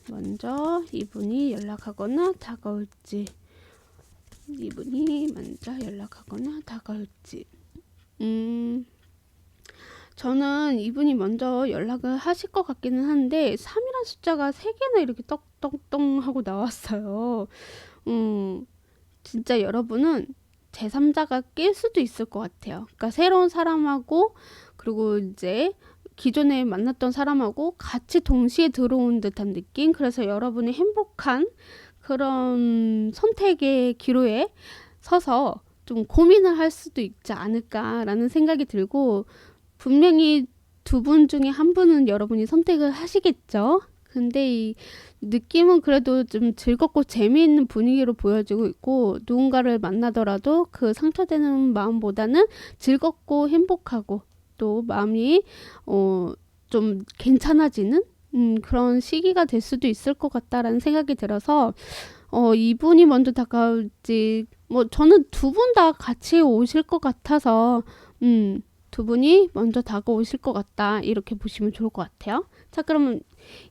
먼저 이분이 연락하거나 다가올지 저는 이분이 먼저 연락을 하실 것 같기는 한데 3이란 숫자가 3개나 이렇게 떡떡떡 하고 나왔어요. 진짜 여러분은 제3자가 낄 수도 있을 것 같아요. 그러니까 새로운 사람하고 그리고 이제 기존에 만났던 사람하고 같이 동시에 들어온 듯한 느낌. 그래서 여러분이 행복한 그런 선택의 기로에 서서 좀 고민을 할 수도 있지 않을까라는 생각이 들고 분명히 두 분 중에 한 분은 여러분이 선택을 하시겠죠. 근데 이 느낌은 그래도 좀 즐겁고 재미있는 분위기로 보여지고 있고, 누군가를 만나더라도 그 상처되는 마음보다는 즐겁고 행복하고 또 마음이 좀 괜찮아지는 그런 시기가 될 수도 있을 것 같다라는 생각이 들어서 이분이 먼저 다가올지, 뭐 저는 두 분 다 같이 오실 것 같아서 두 분이 먼저 다가오실 것 같다, 이렇게 보시면 좋을 것 같아요. 자, 그러면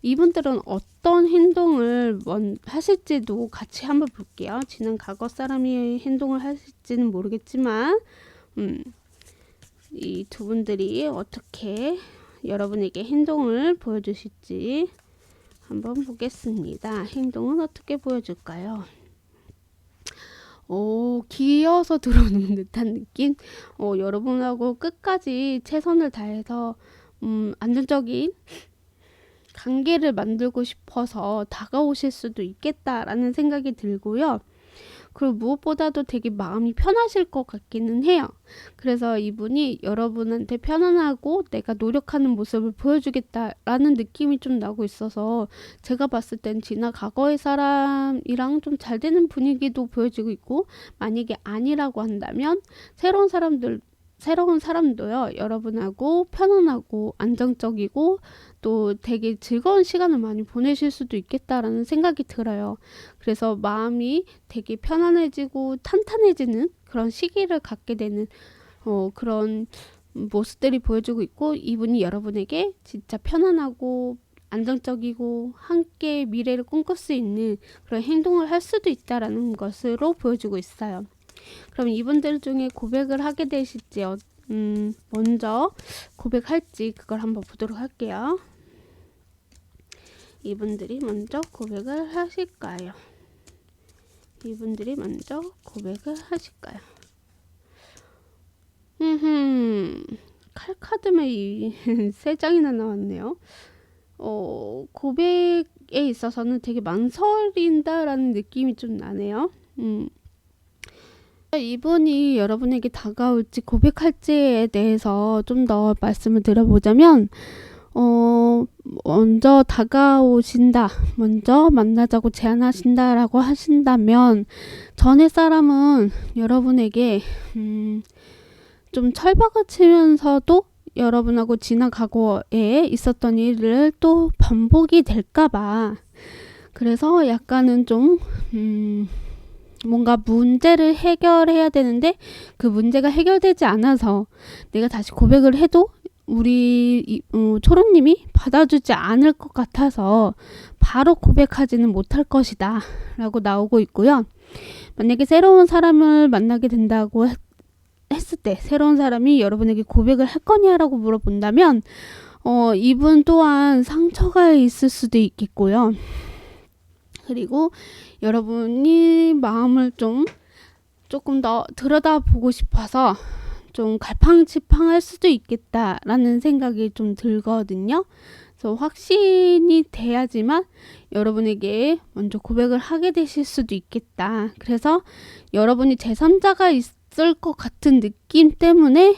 이분들은 어떤 행동을 하실지도 같이 한번 볼게요. 지난 과거 사람이 행동을 하실지는 모르겠지만 이 두 분들이 어떻게 여러분에게 행동을 보여주실지 한번 보겠습니다. 행동은 어떻게 보여줄까요? 기어서 들어오는 듯한 느낌? 여러분하고 끝까지 최선을 다해서 안정적인 관계를 만들고 싶어서 다가오실 수도 있겠다라는 생각이 들고요. 그리고 무엇보다도 되게 마음이 편하실 것 같기는 해요. 그래서 이분이 여러분한테 편안하고 내가 노력하는 모습을 보여주겠다라는 느낌이 좀 나고 있어서, 제가 봤을 땐 지나 과거의 사람이랑 좀 잘 되는 분위기도 보여지고 있고, 만약에 아니라고 한다면 새로운 사람도요, 여러분하고 편안하고 안정적이고 또 되게 즐거운 시간을 많이 보내실 수도 있겠다라는 생각이 들어요. 그래서 마음이 되게 편안해지고 탄탄해지는 그런 시기를 갖게 되는 그런 모습들이 보여주고 있고, 이분이 여러분에게 진짜 편안하고 안정적이고 함께 미래를 꿈꿀 수 있는 그런 행동을 할 수도 있다라는 것으로 보여주고 있어요. 그럼 이분들 중에 고백을 하게 되실지, 먼저 고백할지 그걸 한번 보도록 할게요. 이분들이 먼저 고백을 하실까요? 이분들이 먼저 고백을 하실까요? 칼카드맨이 3장이나 나왔네요. 고백에 있어서는 되게 망설인다라는 느낌이 좀 나네요. 이분이 여러분에게 다가올지 고백할지에 대해서 좀 더 말씀을 드려보자면, 먼저 다가오신다, 먼저 만나자고 제안하신다라고 하신다면, 전에 사람은 여러분에게 좀 철벽을 치면서도 여러분하고 지난 과거에 있었던 일을 또 반복이 될까봐, 그래서 약간은 좀 뭔가 문제를 해결해야 되는데 그 문제가 해결되지 않아서 내가 다시 고백을 해도 우리 초롱님이 받아주지 않을 것 같아서 바로 고백하지는 못할 것이다 라고 나오고 있고요. 만약에 새로운 사람을 만나게 된다고 했을 때 새로운 사람이 여러분에게 고백을 할 거냐라고 물어본다면 이분 또한 상처가 있을 수도 있겠고요. 그리고 여러분이 마음을 조금 더 들여다보고 싶어서 좀 갈팡질팡할 수도 있겠다라는 생각이 좀 들거든요. 그래서 확신이 돼야지만 여러분에게 먼저 고백을 하게 되실 수도 있겠다. 그래서 여러분이 제3자가 있을 것 같은 느낌 때문에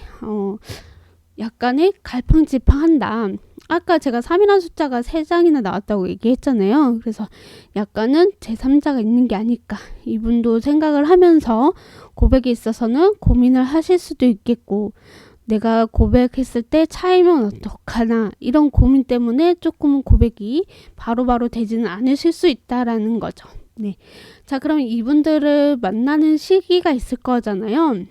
약간의 갈팡질팡한다. 아까 제가 3이라는 숫자가 3장이나 나왔다고 얘기했잖아요. 그래서 약간은 제3자가 있는 게 아닐까, 이분도 생각을 하면서 고백에 있어서는 고민을 하실 수도 있겠고, 내가 고백했을 때 차이면 어떡하나, 이런 고민 때문에 조금 고백이 바로바로 되지는 않으실 수 있다라는 거죠. 네. 자, 그럼 이분들을 만나는 시기가 있을 거잖아요.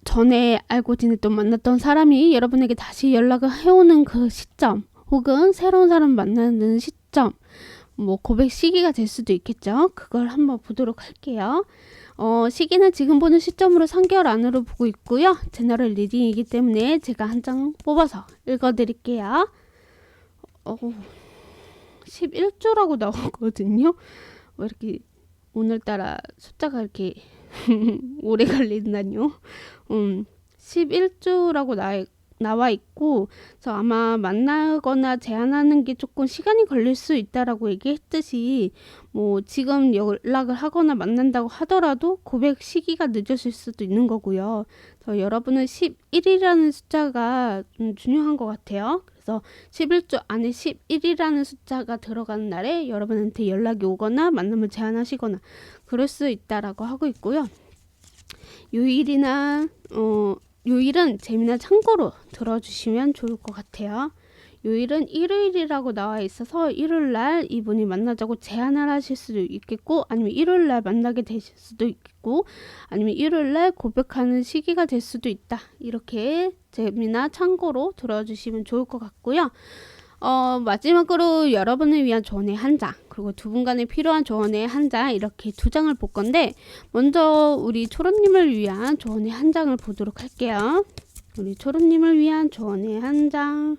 전에 알고 지냈던 만났던 사람이 여러분에게 다시 연락을 해오는 그 시점, 혹은 새로운 사람 만나는 시점, 뭐 고백 시기가 될 수도 있겠죠. 그걸 한번 보도록 할게요. 시기는 지금 보는 시점으로 3개월 안으로 보고 있고요. 제너럴 리딩이기 때문에 제가 한 장 뽑아서 읽어드릴게요. 11주라고 나오거든요. 왜 이렇게 오늘따라 숫자가 이렇게 오래 걸린다뇨. 11주라고 나와 있고, 그래서 아마 만나거나 제안하는 게 조금 시간이 걸릴 수 있다라고 얘기했듯이, 뭐 지금 연락을 하거나 만난다고 하더라도 고백 시기가 늦어질 수도 있는 거고요. 그래서 여러분은 11이라는 숫자가 중요한 것 같아요. 그래서 11주 안에 11이라는 숫자가 들어가는 날에 여러분한테 연락이 오거나 만남을 제안하시거나 그럴 수 있다라고 하고 있고요. 요일은 재미나 참고로 들어주시면 좋을 것 같아요. 요일은 일요일이라고 나와 있어서 일요일날 이분이 만나자고 제안을 하실 수도 있겠고, 아니면 일요일날 만나게 되실 수도 있겠고, 아니면 일요일날 고백하는 시기가 될 수도 있다. 이렇게 재미나 참고로 들어주시면 좋을 것 같고요. 마지막으로 여러분을 위한 조언의 한 장, 그리고 두 분 간에 필요한 조언의 한 장, 이렇게 두 장을 볼 건데, 먼저 우리 초로님을 위한 조언의 한 장을 보도록 할게요. 우리 초로님을 위한 조언의 한 장.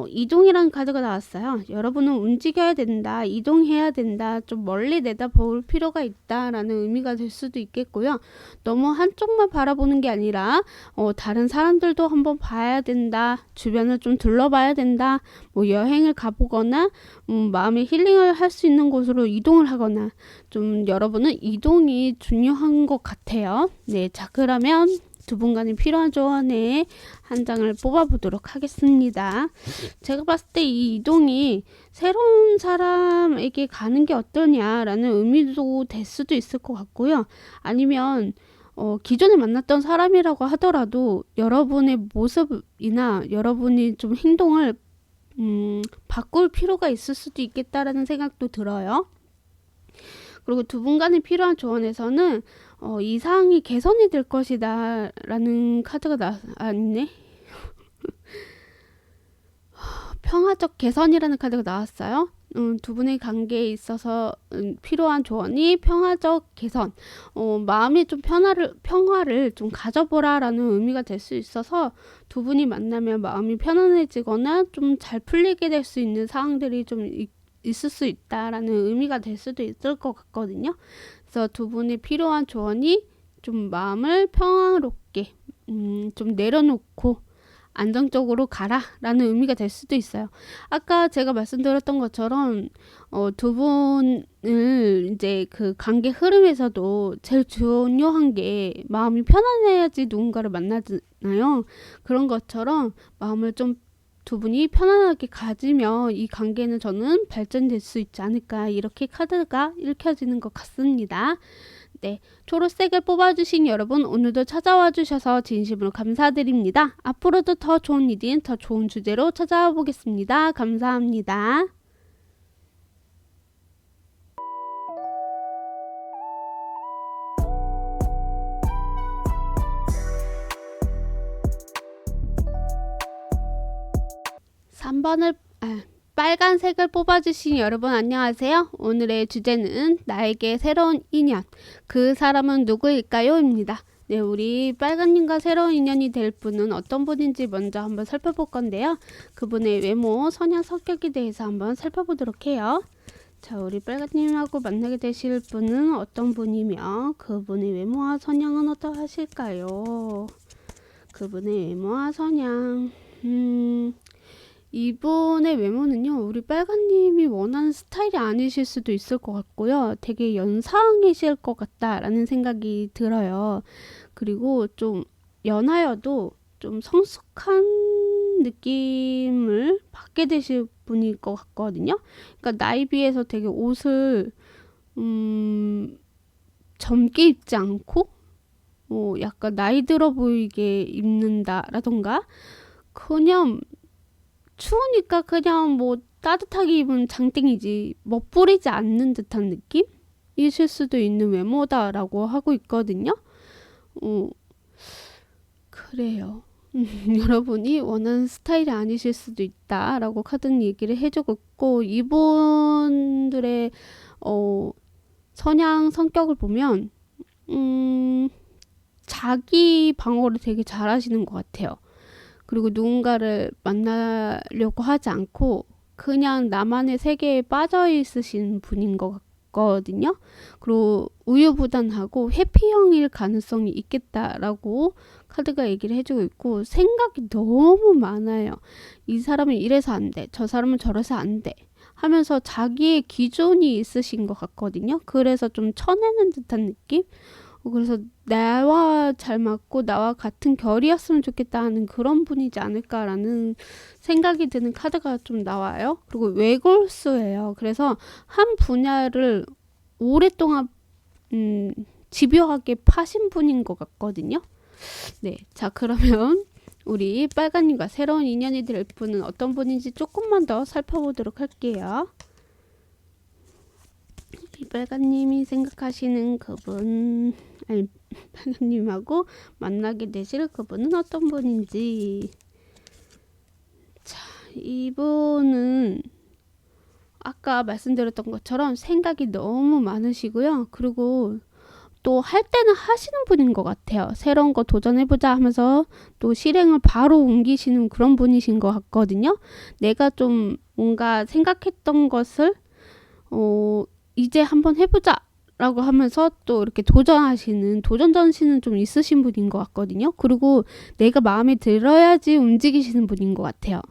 이동이라는 카드가 나왔어요. 여러분은 움직여야 된다, 이동해야 된다, 좀 멀리 내다볼 필요가 있다라는 의미가 될 수도 있겠고요. 너무 한쪽만 바라보는 게 아니라 다른 사람들도 한번 봐야 된다, 주변을 좀 둘러봐야 된다, 뭐 여행을 가보거나 마음의 힐링을 할 수 있는 곳으로 이동을 하거나, 좀 여러분은 이동이 중요한 것 같아요. 네, 자 그러면 두 분 간에 필요한 조언의 한 장을 뽑아보도록 하겠습니다. 제가 봤을 때 이 이동이 새로운 사람에게 가는 게 어떠냐라는 의미도 될 수도 있을 것 같고요. 아니면 기존에 만났던 사람이라고 하더라도 여러분의 모습이나 여러분이 좀 행동을 바꿀 필요가 있을 수도 있겠다라는 생각도 들어요. 그리고 두 분 간에 필요한 조언에서는 이 사항이 개선이 될 것이다 라는 카드가 아니네. 평화적 개선이라는 카드가 나왔어요. 두 분의 관계에 있어서 필요한 조언이 평화적 개선, 마음이 좀 평화를 좀 가져보라라는 의미가 될 수 있어서 두 분이 만나면 마음이 편안해지거나 좀 잘 풀리게 될 수 있는 상황들이 좀 있을 수 있다라는 의미가 될 수도 있을 것 같거든요. 그래서 두 분이 필요한 조언이 좀 마음을 평화롭게 좀 내려놓고 안정적으로 가라라는 의미가 될 수도 있어요. 아까 제가 말씀드렸던 것처럼 두 분을 이제 그 관계 흐름에서도 제일 중요한 게 마음이 편안해야지 누군가를 만나잖아요. 그런 것처럼 마음을 좀 두 분이 편안하게 가지면 이 관계는 저는 발전될 수 있지 않을까, 이렇게 카드가 읽혀지는 것 같습니다. 네, 초록색을 뽑아주신 여러분, 오늘도 찾아와 주셔서 진심으로 감사드립니다. 앞으로도 더 좋은 리딩, 더 좋은 주제로 찾아와 보겠습니다. 감사합니다. 빨간색을 뽑아주신 여러분 안녕하세요. 오늘의 주제는 나에게 새로운 인연, 그 사람은 누구일까요? 입니다. 네, 우리 빨간님과 새로운 인연이 될 분은 어떤 분인지 먼저 한번 살펴볼 건데요. 그분의 외모, 성향, 성격에 대해서 한번 살펴보도록 해요. 자, 우리 빨간님하고 만나게 되실 분은 어떤 분이며 그분의 외모와 성향은 어떠하실까요? 그분의 외모와 성향... 이분의 외모는요, 우리 빨간님이 원하는 스타일이 아니실 수도 있을 것 같고요. 되게 연상이실 것 같다라는 생각이 들어요. 그리고 좀 연하여도 좀 성숙한 느낌을 받게 되실 분일 것 같거든요. 그러니까 나이 비해서 되게 옷을 젊게 입지 않고 약간 나이 들어 보이게 입는다라던가, 그냥 추우니까 그냥 뭐 따뜻하게 입은 장땡이지 멋부리지 않는 듯한 느낌이실 수도 있는 외모다라고 하고 있거든요. 그래요. 여러분이 원하는 스타일이 아니실 수도 있다라고 카드는 얘기를 해주고 있고, 이분들의 성향, 성격을 보면 자기 방어를 되게 잘하시는 것 같아요. 그리고 누군가를 만나려고 하지 않고 그냥 나만의 세계에 빠져 있으신 분인 것 같거든요. 그리고 우유부단하고 회피형일 가능성이 있겠다라고 카드가 얘기를 해주고 있고, 생각이 너무 많아요. 이 사람은 이래서 안 돼, 저 사람은 저래서 안 돼 하면서 자기의 기준이 있으신 것 같거든요. 그래서 좀 쳐내는 듯한 느낌? 그래서 나와 잘 맞고 나와 같은 결이었으면 좋겠다 하는 그런 분이지 않을까라는 생각이 드는 카드가 좀 나와요. 그리고 외골수예요. 그래서 한 분야를 오랫동안 집요하게 파신 분인 것 같거든요. 네, 자 그러면 우리 빨간님과 새로운 인연이 될 분은 어떤 분인지 조금만 더 살펴보도록 할게요. 이 빨간님이 생각하시는 그분, 아니 빨간님하고 만나게 되실 그분은 어떤 분인지. 자, 이분은 아까 말씀드렸던 것처럼 생각이 너무 많으시고요. 그리고 또 할 때는 하시는 분인 것 같아요. 새로운 거 도전해보자 하면서 또 실행을 바로 옮기시는 그런 분이신 것 같거든요. 내가 좀 뭔가 생각했던 것을 이제 한번 해보자 라고 하면서 또 이렇게 도전하시는, 도전 정신은 좀 있으신 분인 것 같거든요. 그리고 내가 마음에 들어야지 움직이시는 분인 것 같아요.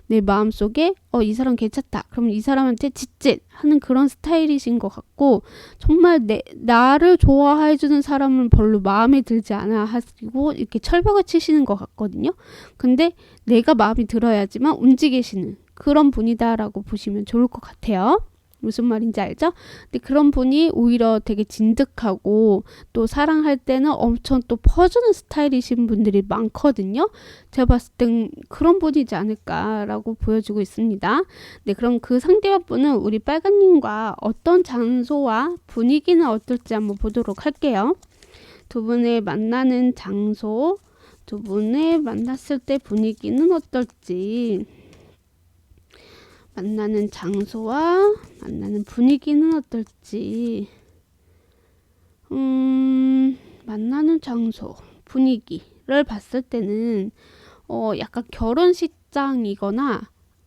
내 마음속에 이 사람 괜찮다, 그럼 이 사람한테 짓짓 하는 그런 스타일이신 것 같고, 정말 나를 좋아해주는 사람은 별로 마음에 들지 않아 하시고 이렇게 철벽을 치시는 것 같거든요. 근데 내가 마음에 들어야지만 움직이시는 그런 분이다라고 보시면 좋을 것 같아요. 무슨 말인지 알죠? 근데 그런 분이 오히려 되게 진득하고 또 사랑할 때는 엄청 또 퍼주는 스타일이신 분들이 많거든요. 제가 봤을 땐 그런 분이지 않을까라고 보여주고 있습니다. 네, 그럼 그 상대방 분은 우리 빨간님과 어떤 장소와 분위기는 어떨지 한번 보도록 할게요. 두 분의 만나는 장소, 두 분의 만났을 때 분위기는 어떨지. 만나는 장소와 만나는 분위기는 어떨지. 만나는 장소, 분위기를 봤을 때는 약간 결혼식장이거나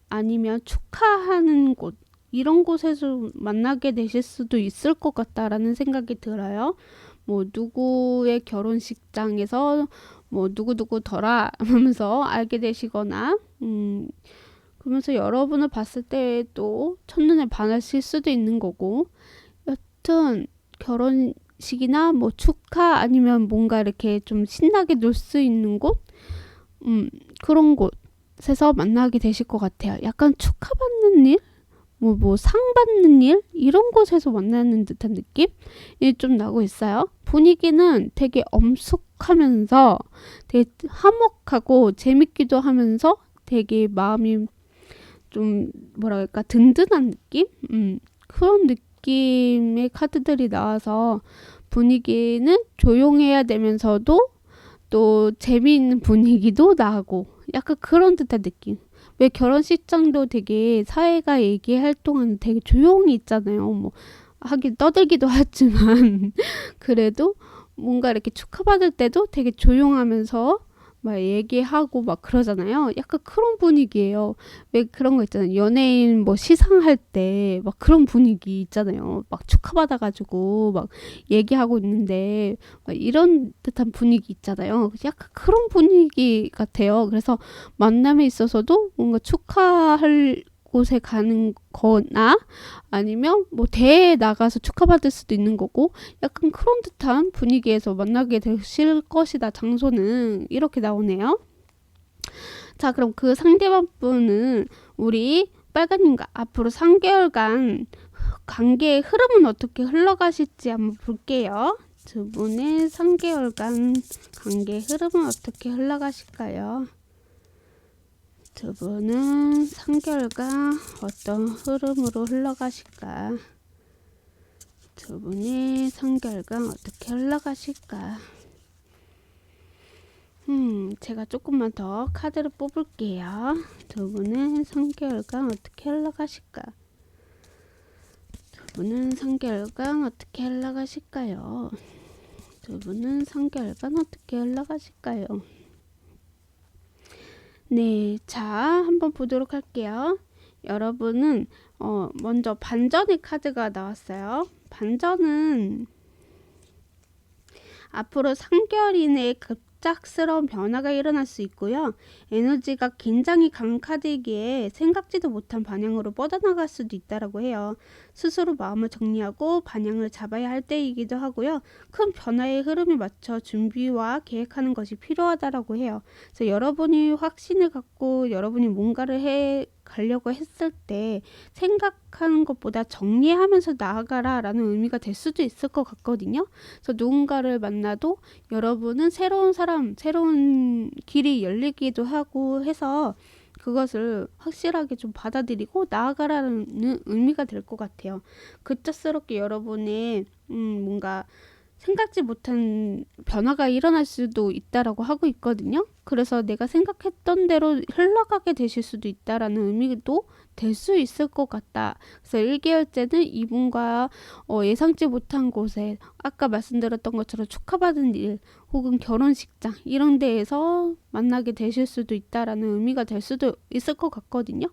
아니면 축하하는 곳, 이런 곳에서 만나게 되실 수도 있을 것 같다라는 생각이 들어요. 뭐 누구의 결혼식장에서 뭐 누구누구더라 하면서 알게 되시거나 그러면서 여러분을 봤을 때 또 첫눈에 반하실 수도 있는 거고, 여튼 결혼식이나 뭐 축하 아니면 뭔가 이렇게 좀 신나게 놀 수 있는 곳, 그런 곳에서 만나게 되실 것 같아요. 약간 축하받는 일, 뭐 상 받는 일, 이런 곳에서 만나는 듯한 느낌이 좀 나고 있어요. 분위기는 되게 엄숙하면서 되게 화목하고 재밌기도 하면서 되게 마음이 좀 뭐랄까 든든한 느낌? 그런 느낌의 카드들이 나와서 분위기는 조용해야 되면서도 또 재미있는 분위기도 나고 약간 그런 듯한 느낌. 왜 결혼식장도 되게 사회가 얘기할 동안 되게 조용히 있잖아요. 뭐 하긴 떠들기도 하지만 그래도 뭔가 이렇게 축하받을 때도 되게 조용하면서 막 얘기하고 막 그러잖아요. 약간 그런 분위기예요. 왜 그런 거 있잖아요. 연예인 뭐 시상할 때 막 그런 분위기 있잖아요. 막 축하받아가지고 막 얘기하고 있는데 막 이런 듯한 분위기 있잖아요. 약간 그런 분위기 같아요. 그래서 만남에 있어서도 뭔가 축하할 곳에 가는 거나 아니면 뭐 대회에 나가서 축하받을 수도 있는 거고, 약간 그런 듯한 분위기에서 만나게 되실 것이다. 장소는 이렇게 나오네요. 자, 그럼 그 상대방 분은 우리 빨간님과 앞으로 3개월간 관계의 흐름은 어떻게 흘러가실지 한번 볼게요. 두 분의 3개월간 관계의 흐름은 어떻게 흘러가실까요? 두 분은 3개월간 어떤 흐름으로 흘러가실까? 두 분이 3개월간 어떻게 흘러가실까? 제가 조금만 더 카드를 뽑을게요. 두 분은 3개월간 어떻게 흘러가실까? 두 분은 3개월간 어떻게 흘러가실까요? 두 분은 3개월간 어떻게 흘러가실까요? 네, 자, 한번 보도록 할게요. 여러분은 먼저 반전의 카드가 나왔어요. 반전은 앞으로 3개월 이내에 급작스러운 변화가 일어날 수 있고요. 에너지가 굉장히 강한 카드이기에 생각지도 못한 방향으로 뻗어나갈 수도 있다라고 해요. 스스로 마음을 정리하고 방향을 잡아야 할 때이기도 하고요. 큰 변화의 흐름에 맞춰 준비와 계획하는 것이 필요하다라고 해요. 그래서 여러분이 확신을 갖고 여러분이 뭔가를 해 가려고 했을 때 생각하는 것보다 정리하면서 나아가라 라는 의미가 될 수도 있을 것 같거든요. 그래서 누군가를 만나도 여러분은 새로운 사람, 새로운 길이 열리기도 하고 해서 그것을 확실하게 좀 받아들이고 나아가라는 의미가 될 것 같아요. 급작스럽게 여러분의 뭔가 생각지 못한 변화가 일어날 수도 있다라고 하고 있거든요. 그래서 내가 생각했던 대로 흘러가게 되실 수도 있다라는 의미도 될 수 있을 것 같다. 그래서 1개월째는 이분과 예상치 못한 곳에 아까 말씀드렸던 것처럼 축하받은 일 혹은 결혼식장 이런 데에서 만나게 되실 수도 있다라는 의미가 될 수도 있을 것 같거든요.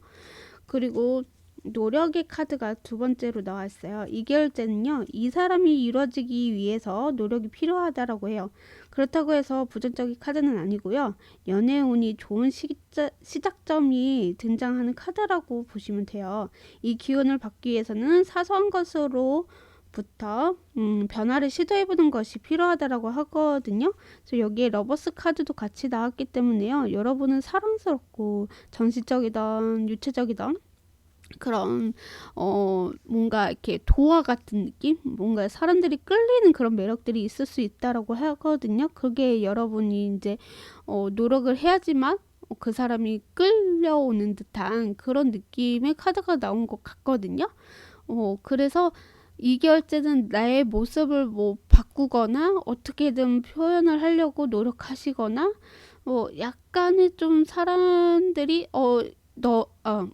그리고 노력의 카드가 두 번째로 나왔어요. 2개월째는요. 이 사람이 이루어지기 위해서 노력이 필요하다라고 해요. 그렇다고 해서 부정적인 카드는 아니고요. 연애 운이 좋은 시작점이 등장하는 카드라고 보시면 돼요. 이 기운을 받기 위해서는 사소한 것으로부터 변화를 시도해보는 것이 필요하다라고 하거든요. 그래서 여기에 러버스 카드도 같이 나왔기 때문에요. 여러분은 사랑스럽고 정신적이든 유체적이든 그런 뭔가 이렇게 도화 같은 느낌? 뭔가 사람들이 끌리는 그런 매력들이 있을 수 있다라고 하거든요. 그게 여러분이 이제 노력을 해야지만 그 사람이 끌려오는 듯한 그런 느낌의 카드가 나온 것 같거든요. 그래서 2개월째는 나의 모습을 뭐 바꾸거나 어떻게든 표현을 하려고 노력하시거나 약간의 좀 사람들이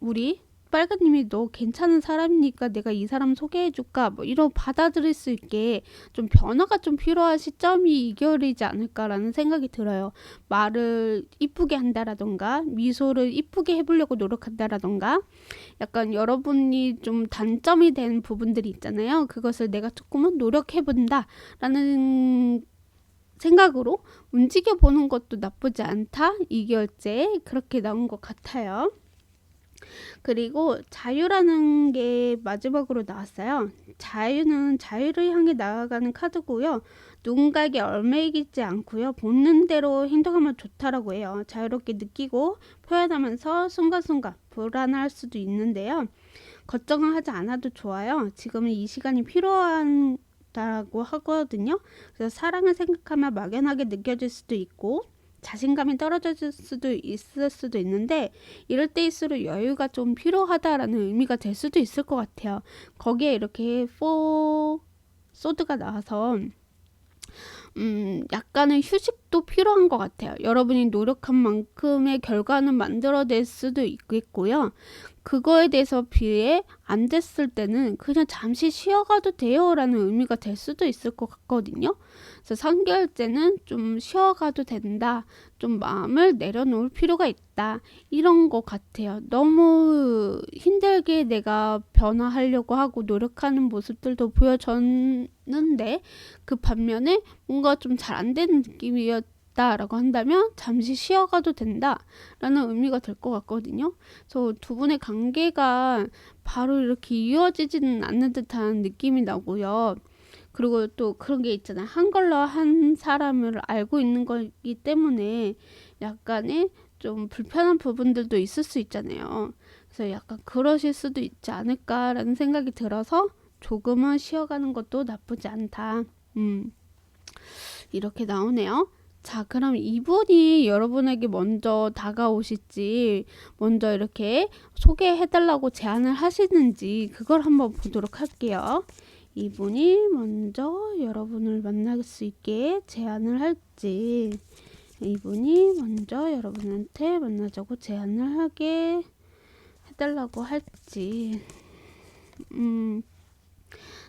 우리 빨간님이 너 괜찮은 사람이니까 내가 이 사람 소개해줄까 뭐 이런 받아들일 수 있게 좀 변화가 좀 필요한 시점이 2개월이지 않을까라는 생각이 들어요. 말을 이쁘게 한다라던가 미소를 이쁘게 해보려고 노력한다라던가 약간 여러분이 좀 단점이 된 부분들이 있잖아요. 그것을 내가 조금은 노력해본다 라는 생각으로 움직여보는 것도 나쁘지 않다. 2개월째 그렇게 나온 것 같아요. 그리고 자유라는 게 마지막으로 나왔어요. 자유는 자유를 향해 나아가는 카드고요. 누군가에게 얽매이지 않고요. 본능대로 행동하면 좋다라고 해요. 자유롭게 느끼고 표현하면서 순간순간 불안할 수도 있는데요. 걱정을 하지 않아도 좋아요. 지금은 이 시간이 필요하다고 하거든요. 그래서 사랑을 생각하면 막연하게 느껴질 수도 있고 자신감이 떨어질 수도 있을 수도 있는데 이럴 때일수록 여유가 좀 필요하다라는 의미가 될 수도 있을 것 같아요. 거기에 이렇게 소드가 나와서 약간의 휴식도 필요한 것 같아요. 여러분이 노력한 만큼의 결과는 만들어낼 수도 있겠고요. 그거에 대해서 비해 안 됐을 때는 그냥 잠시 쉬어가도 돼요 라는 의미가 될 수도 있을 것 같거든요. 그래서 3개월째는 좀 쉬어가도 된다. 좀 마음을 내려놓을 필요가 있다. 이런 것 같아요. 너무 힘들게 내가 변화하려고 하고 노력하는 모습들도 보여줬는데 그 반면에 뭔가 좀 잘 안 되는 느낌이었다라고 한다면 잠시 쉬어가도 된다라는 의미가 될 것 같거든요. 그래서 두 분의 관계가 바로 이렇게 이어지지는 않는 듯한 느낌이 나고요. 그리고 또 그런 게 있잖아요. 한걸로 한 사람을 알고 있는 거기 때문에 약간의 좀 불편한 부분들도 있을 수 있잖아요. 그래서 약간 그러실 수도 있지 않을까라는 생각이 들어서 조금은 쉬어가는 것도 나쁘지 않다. 이렇게 나오네요. 자, 그럼 이분이 여러분에게 먼저 다가오실지, 먼저 이렇게 소개해달라고 제안을 하시는지, 그걸 한번 보도록 할게요. 이분이 먼저 여러분을 만날 수 있게 제안을 할지, 이분이 먼저 여러분한테 만나자고 제안을 하게 해달라고 할지,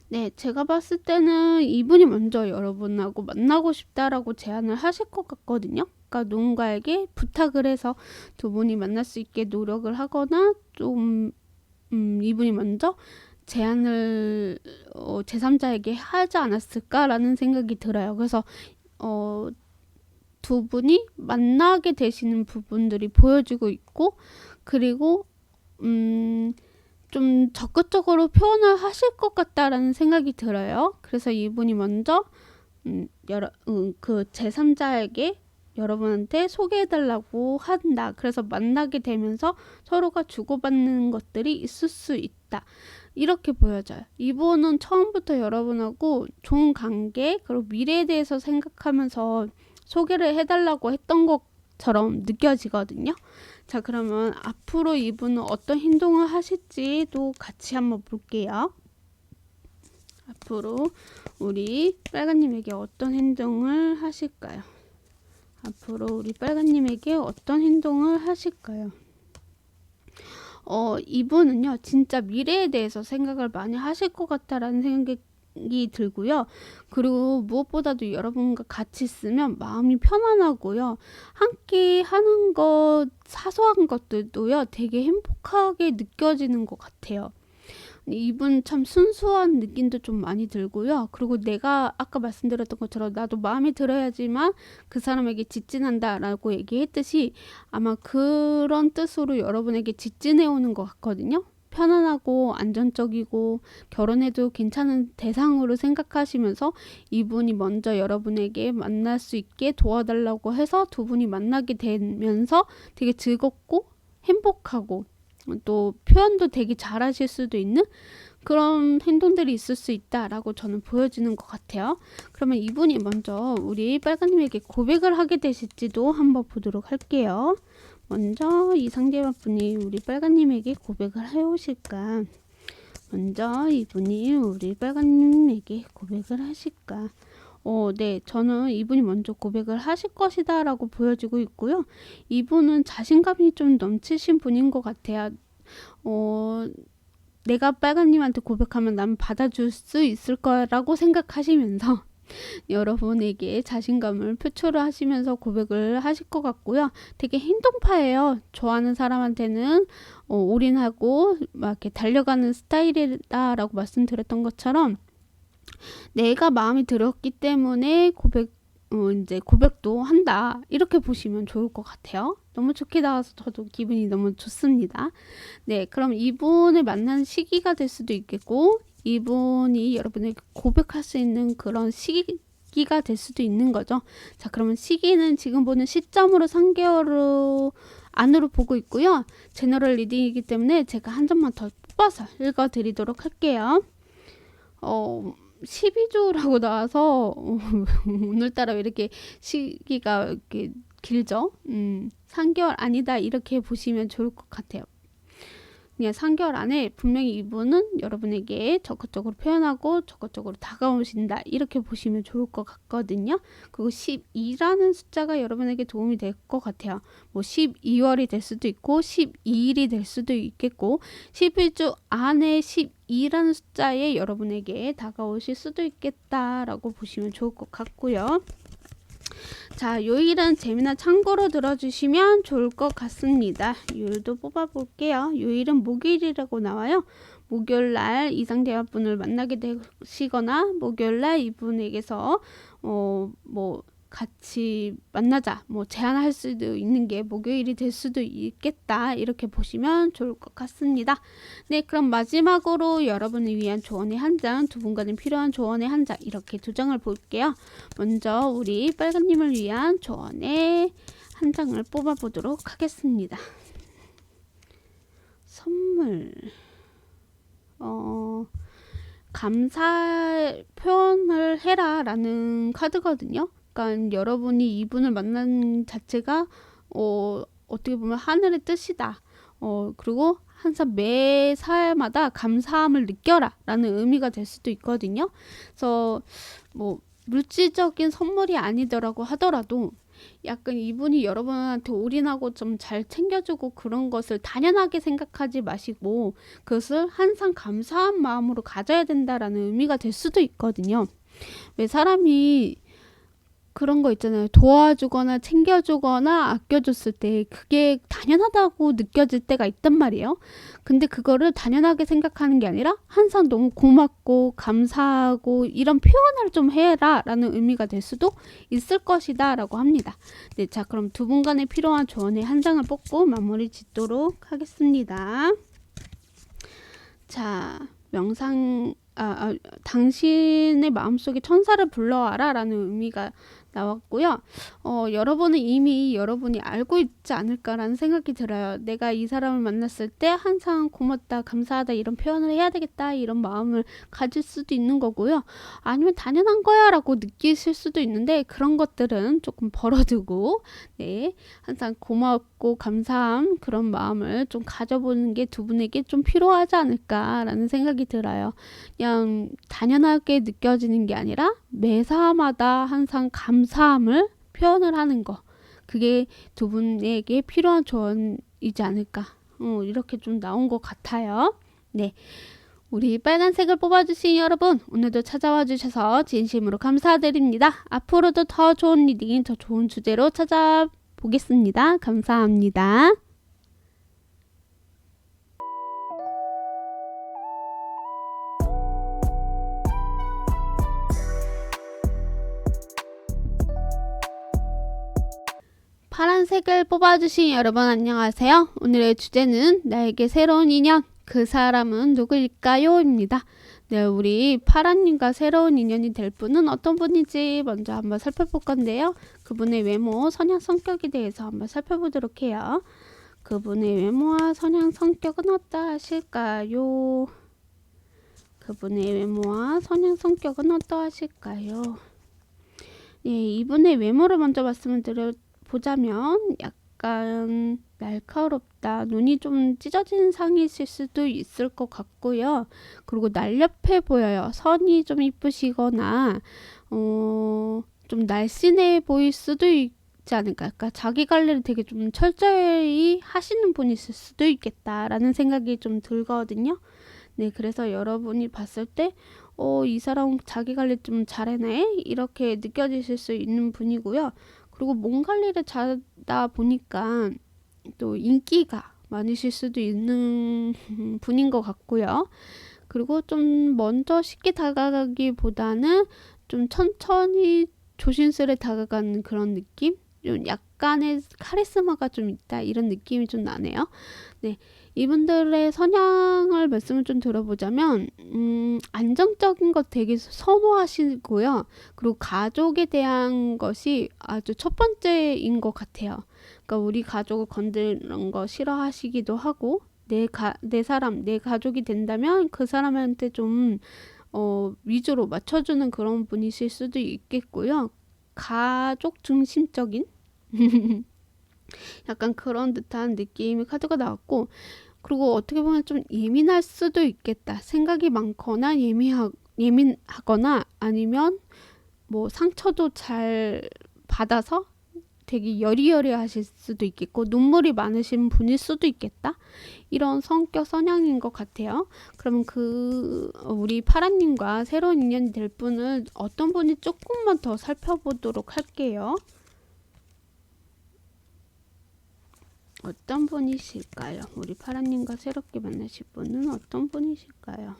네, 제가 봤을 때는 이분이 먼저 여러분하고 만나고 싶다라고 제안을 하실 것 같거든요. 그러니까 누군가에게 부탁을 해서 두 분이 만날 수 있게 노력을 하거나 좀 이분이 먼저 제안을 제3자에게 하지 않았을까라는 생각이 들어요. 그래서 두 분이 만나게 되시는 부분들이 보여지고 있고, 그리고 좀 적극적으로 표현을 하실 것 같다라는 생각이 들어요. 그래서 이분이 먼저 그 제3자에게 여러분한테 소개해달라고 한다. 그래서 만나게 되면서 서로가 주고받는 것들이 있을 수 있다. 이렇게 보여져요. 이분은 처음부터 여러분하고 좋은 관계, 그리고 미래에 대해서 생각하면서 소개를 해달라고 했던 것처럼 느껴지거든요. 자, 그러면 앞으로 이분은 어떤 행동을 하실지도 같이 한번 볼게요. 앞으로 우리 빨간님에게 어떤 행동을 하실까요? 앞으로 우리 빨간님에게 어떤 행동을 하실까요? 이분은요, 진짜 미래에 대해서 생각을 많이 하실 것 같다라는 생각이 들고요. 그리고 무엇보다도 여러분과 같이 있으면 마음이 편안하고요. 함께 하는 것, 사소한 것들도요, 되게 행복하게 느껴지는 것 같아요. 이분 참 순수한 느낌도 좀 많이 들고요. 그리고 내가 아까 말씀드렸던 것처럼 나도 마음에 들어야지만 그 사람에게 직진한다 라고 얘기했듯이 아마 그런 뜻으로 여러분에게 직진해 오는 것 같거든요. 편안하고 안정적이고 결혼해도 괜찮은 대상으로 생각하시면서 이분이 먼저 여러분에게 만날 수 있게 도와달라고 해서 두 분이 만나게 되면서 되게 즐겁고 행복하고 또 표현도 되게 잘하실 수도 있는 그런 행동들이 있을 수 있다라고 저는 보여지는 것 같아요. 그러면 이분이 먼저 우리 빨간님에게 고백을 하게 되실지도 한번 보도록 할게요. 먼저 이 상대방분이 우리 빨간님에게 고백을 해오실까? 먼저 이분이 우리 빨간님에게 고백을 하실까? 네, 저는 이분이 먼저 고백을 하실 것이다 라고 보여지고 있고요. 이분은 자신감이 좀 넘치신 분인 것 같아요. 내가 빨간님한테 고백하면 난 받아줄 수 있을 거라고 생각하시면서 여러분에게 자신감을 표출을 하시면서 고백을 하실 것 같고요. 되게 행동파예요. 좋아하는 사람한테는 올인하고 막 이렇게 달려가는 스타일이다라고 말씀드렸던 것처럼 내가 마음에 들었기 때문에 이제 고백도 한다. 이렇게 보시면 좋을 것 같아요. 너무 좋게 나와서 저도 기분이 너무 좋습니다. 네, 그럼 이분을 만나는 시기가 될 수도 있겠고, 이분이 여러분에게 고백할 수 있는 그런 시기가 될 수도 있는 거죠. 자, 그러면 시기는 지금 보는 시점으로 3개월 안으로 보고 있고요. 제너럴 리딩이기 때문에 제가 한 점만 더 뽑아서 읽어드리도록 할게요. 12주라고 나와서 오늘따라 왜 이렇게 시기가 이렇게 길죠? 3개월 아니다 이렇게 보시면 좋을 것 같아요. 그냥 3개월 안에 분명히 이분은 여러분에게 적극적으로 표현하고 적극적으로 다가오신다 이렇게 보시면 좋을 것 같거든요. 그리고 12라는 숫자가 여러분에게 도움이 될 것 같아요. 뭐 12월이 될 수도 있고 12일이 될 수도 있겠고 11주 안에 12라는 숫자에 여러분에게 다가오실 수도 있겠다라고 보시면 좋을 것 같고요. 자, 요일은 재미나 참고로 들어주시면 좋을 것 같습니다. 요일도 뽑아볼게요. 요일은 목요일이라고 나와요. 목요일날 이상 대화분을 만나게 되시거나 목요일날 이분에게서 같이 만나자 제안할 수도 있는 게 목요일이 될 수도 있겠다 이렇게 보시면 좋을 것 같습니다. 네, 그럼 마지막으로 여러분을 위한 조언의 한 장, 두 분과는 필요한 조언의 한 장 이렇게 두 장을 볼게요. 먼저 우리 빨간님을 위한 조언의 한 장을 뽑아 보도록 하겠습니다. 선물 감사 표현을 해라 라는 카드거든요. 그러니까 여러분이 이분을 만나는 자체가 어떻게 보면 하늘의 뜻이다. 그리고 항상 매 사회마다 감사함을 느껴라 라는 의미가 될 수도 있거든요. 그래서 물질적인 선물이 아니더라고 하더라도 약간 이분이 여러분한테 올인하고 좀 잘 챙겨주고 그런 것을 당연하게 생각하지 마시고 그것을 항상 감사한 마음으로 가져야 된다라는 의미가 될 수도 있거든요. 왜 사람이 그런 거 있잖아요. 도와주거나 챙겨주거나 아껴줬을 때 그게 당연하다고 느껴질 때가 있단 말이에요. 근데 그거를 당연하게 생각하는 게 아니라 항상 너무 고맙고 감사하고 이런 표현을 좀 해라 라는 의미가 될 수도 있을 것이다 라고 합니다. 네, 자, 그럼 두 분 간에 필요한 조언의 한 장을 뽑고 마무리 짓도록 하겠습니다. 자, 당신의 마음속에 천사를 불러와라 라는 의미가 나왔고요. 여러분은 이미 여러분이 알고 있지 않을까라는 생각이 들어요. 내가 이 사람을 만났을 때 항상 고맙다, 감사하다 이런 표현을 해야 되겠다 이런 마음을 가질 수도 있는 거고요. 아니면 당연한 거야 라고 느끼실 수도 있는데 그런 것들은 조금 벌어두고 네, 항상 고맙고 감사함 그런 마음을 좀 가져보는 게 두 분에게 좀 필요하지 않을까라는 생각이 들어요. 그냥 당연하게 느껴지는 게 아니라 매사마다 항상 감사함을 표현을 하는 거. 그게 두 분에게 필요한 조언이지 않을까. 이렇게 좀 나온 것 같아요. 네. 우리 빨간색을 뽑아주신 여러분, 오늘도 찾아와 주셔서 진심으로 감사드립니다. 앞으로도 더 좋은 리딩, 더 좋은 주제로 찾아보겠습니다. 감사합니다. 파란색을 뽑아주신 여러분 안녕하세요. 오늘의 주제는 나에게 새로운 인연, 그 사람은 누구일까요? 입니다. 네, 우리 파란님과 새로운 인연이 될 분은 어떤 분인지 먼저 한번 살펴볼 건데요. 그분의 외모, 성향, 성격에 대해서 한번 살펴보도록 해요. 그분의 외모와 성향, 성격은 어떠하실까요? 그분의 외모와 성향, 성격은 어떠하실까요? 네, 이분의 외모를 먼저 말씀을 보자면 약간 날카롭다. 눈이 좀 찢어진 상이실 수도 있을 것 같고요. 그리고 날렵해 보여요. 선이 좀 이쁘시거나 좀 날씬해 보일 수도 있지 않을까. 그러니까 자기 관리를 되게 좀 철저히 하시는 분이실 수도 있겠다라는 생각이 좀 들거든요. 네, 그래서 여러분이 봤을 때 이 사람 자기 관리 좀 잘해네? 이렇게 느껴지실 수 있는 분이고요. 그리고 몸 관리를 잘하다 보니까 또 인기가 많으실 수도 있는 분인 것 같고요. 그리고 좀 먼저 쉽게 다가가기보다는 좀 천천히 조심스레 다가가는 그런 느낌? 좀 약간의 카리스마가 좀 있다 이런 느낌이 좀 나네요. 네, 이분들의 성향을 말씀을 좀 들어보자면 안정적인 것 되게 선호하시고요. 그리고 가족에 대한 것이 아주 첫 번째인 것 같아요. 그러니까 우리 가족을 건드는 거 싫어하시기도 하고 내 가족이 된다면 그 사람한테 좀 위주로 맞춰주는 그런 분이실 수도 있겠고요. 가족 중심적인 약간 그런 듯한 느낌의 카드가 나왔고 그리고 어떻게 보면 좀 예민할 수도 있겠다. 생각이 많거나 예민하거나 아니면 뭐 상처도 잘 받아서 되게 여리여리하실 수도 있겠고 눈물이 많으신 분일 수도 있겠다. 이런 성격 성향인 것 같아요. 그러면 우리 파란님과 새로운 인연이 될 분은 어떤 분이 조금만 더 살펴보도록 할게요. 어떤 분이실까요? 우리 파란님과 새롭게 만나실 분은 어떤 분이실까요?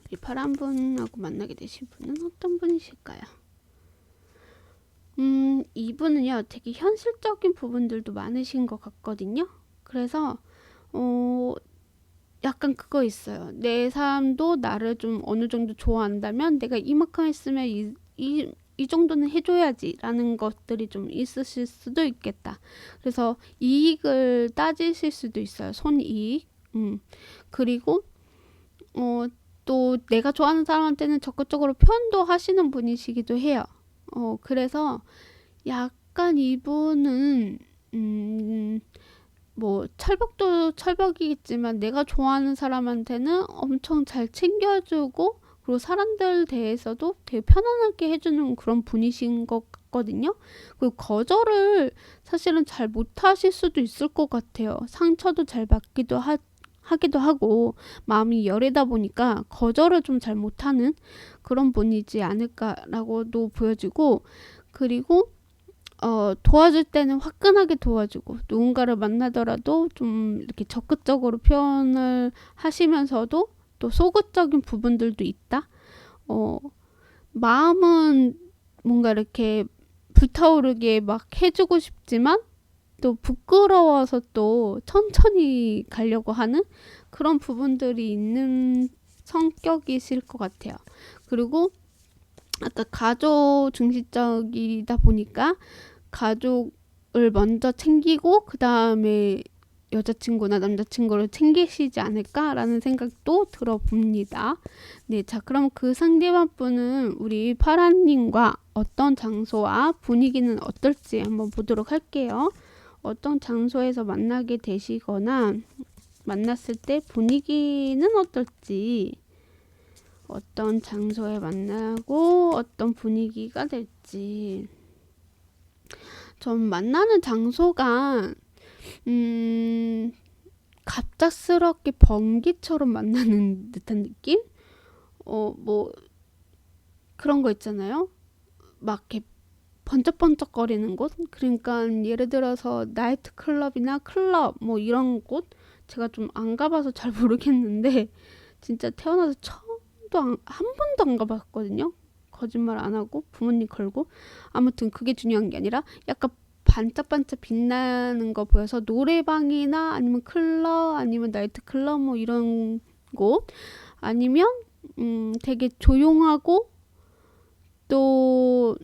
우리 파란 분하고 만나게 되실 분은 어떤 분이실까요? 이분은요 되게 현실적인 부분들도 많으신 것 같거든요. 그래서 약간 그거 있어요. 내 사람도 나를 좀 어느 정도 좋아한다면 내가 이만큼 했으면 이 정도는 해줘야지 라는 것들이 좀 있으실 수도 있겠다. 그래서 이익을 따지실 수도 있어요. 손이익. 그리고 또 내가 좋아하는 사람한테는 적극적으로 표현도 하시는 분이시기도 해요. 그래서 약간 이분은 뭐 철벽도 철벽이겠지만 내가 좋아하는 사람한테는 엄청 잘 챙겨주고 그리고 사람들 대해서도 되게 편안하게 해주는 그런 분이신 것 같거든요. 그리고 거절을 사실은 잘 못하실 수도 있을 것 같아요. 상처도 잘 받기도 하기도 하고 마음이 여리다 보니까 거절을 좀 잘 못하는 그런 분이지 않을까라고도 보여지고, 그리고 도와줄 때는 화끈하게 도와주고 누군가를 만나더라도 좀 이렇게 적극적으로 표현을 하시면서도 또 소극적인 부분들도 있다. 마음은 뭔가 이렇게 불타오르게 막 해주고 싶지만 또 부끄러워서 또 천천히 가려고 하는 그런 부분들이 있는 성격이실 것 같아요. 그리고 아까 가족 중심적이다 보니까 가족을 먼저 챙기고 그 다음에 여자친구나 남자친구를 챙기시지 않을까라는 생각도 들어봅니다. 네, 자, 그럼 그 상대방 분은 우리 파라님과 어떤 장소와 분위기는 어떨지 한번 보도록 할게요. 어떤 장소에서 만나게 되시거나 만났을 때 분위기는 어떨지, 어떤 장소에 만나고 어떤 분위기가 될지. 전 만나는 장소가 갑작스럽게 번개처럼 만나는 듯한 느낌? 뭐 그런 거 있잖아요. 막 이렇게 번쩍번쩍거리는 곳? 그러니까 예를 들어서 나이트 클럽이나 클럽 뭐 이런 곳? 제가 좀 안 가봐서 잘 모르겠는데 진짜 태어나서 한 번도 안 가봤거든요. 거짓말 안 하고 부모님 걸고. 아무튼 그게 중요한 게 아니라 약간 반짝반짝 빛나는 거 보여서 노래방이나 아니면 클럽 아니면 나이트 클럽 뭐 이런 곳, 아니면 되게 조용하고 또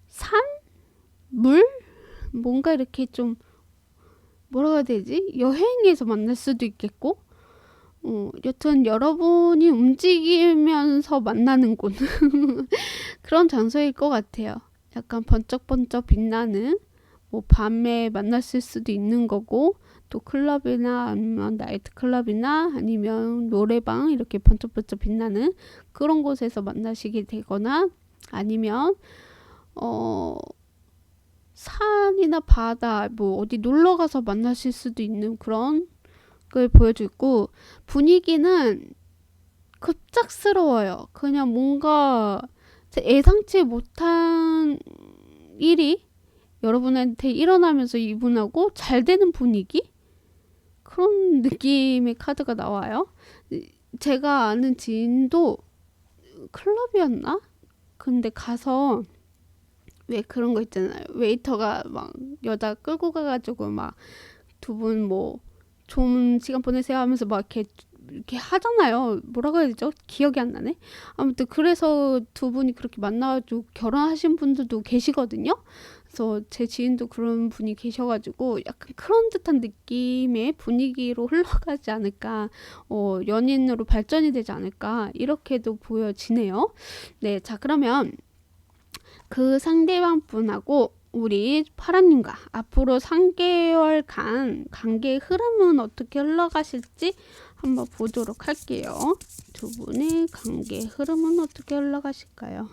산? 물? 뭔가 이렇게 좀 뭐라고 해야 되지? 여행에서 만날 수도 있겠고, 여튼 여러분이 움직이면서 만나는 곳 그런 장소일 것 같아요. 약간 번쩍번쩍 빛나는, 뭐 밤에 만났을 수도 있는 거고, 또 클럽이나 아니면 나이트 클럽이나 아니면 노래방 이렇게 번쩍번쩍 빛나는 그런 곳에서 만나시게 되거나, 아니면 산이나 바다 뭐 어디 놀러 가서 만나실 수도 있는 그런 걸 보여주고, 분위기는 급작스러워요. 그냥 뭔가 예상치 못한 일이 여러분한테 일어나면서 이분하고 잘 되는 분위기? 그런 느낌의 카드가 나와요. 제가 아는 지인도 클럽이었나? 근데 가서 왜 그런 거 있잖아요. 웨이터가 막 여자 끌고 가가지고 막 두 분 뭐 좋은 시간 보내세요 하면서 막 이렇게 하잖아요. 뭐라고 해야 되죠? 기억이 안 나네. 아무튼 그래서 두 분이 그렇게 만나가지고 결혼하신 분들도 계시거든요. 그래서 제 지인도 그런 분이 계셔가지고 약간 그런 듯한 느낌의 분위기로 흘러가지 않을까, 연인으로 발전이 되지 않을까 이렇게도 보여지네요. 네, 자, 그러면 그 상대방 분하고 우리 파라님과 앞으로 3개월간 관계의 흐름은 어떻게 흘러가실지 한번 보도록 할게요. 두 분의 관계의 흐름은 어떻게 흘러가실까요?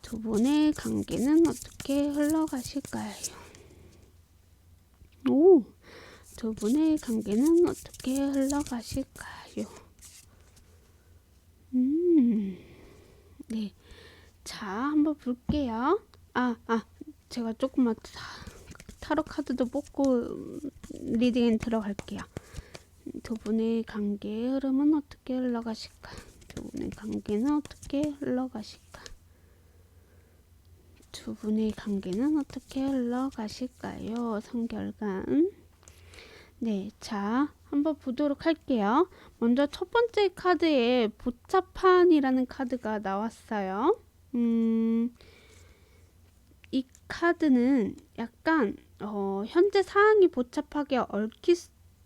두 분의 관계는 어떻게 흘러가실까요? 두 분의 관계는 어떻게 흘러가실까요? 네. 자, 한번 볼게요. 제가 조금만 타로 카드도 뽑고 리딩에 들어갈게요. 두 분의 관계의 흐름은 어떻게 흘러가실까? 두 분의 관계는 어떻게 흘러가실까? 두 분의 관계는 어떻게 흘러가실까요? 3개월간. 네, 자, 한번 보도록 할게요. 먼저 첫 번째 카드에 복잡한이라는 카드가 나왔어요. 이 카드는 약간 현재 상황이 복잡하게 얽힐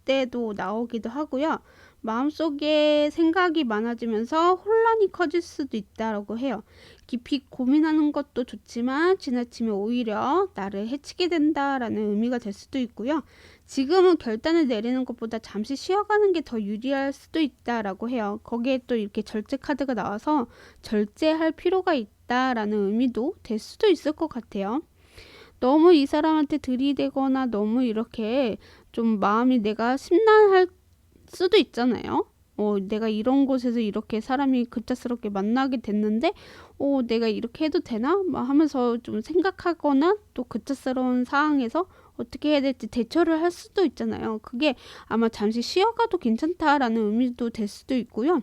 때도 나오기도 하고요. 마음속에 생각이 많아지면서 혼란이 커질 수도 있다고 해요. 깊이 고민하는 것도 좋지만 지나치면 오히려 나를 해치게 된다라는 의미가 될 수도 있고요. 지금은 결단을 내리는 것보다 잠시 쉬어가는 게 더 유리할 수도 있다라고 해요. 거기에 또 이렇게 절제 카드가 나와서 절제할 필요가 있다라는 의미도 될 수도 있을 것 같아요. 너무 이 사람한테 들이대거나 너무 이렇게 좀 마음이 내가 심란할 수도 있잖아요. 내가 이런 곳에서 이렇게 사람이 급작스럽게 만나게 됐는데, 내가 이렇게 해도 되나? 막 하면서 좀 생각하거나 또 급작스러운 상황에서 어떻게 해야 될지 대처를 할 수도 있잖아요. 그게 아마 잠시 쉬어가도 괜찮다라는 의미도 될 수도 있고요.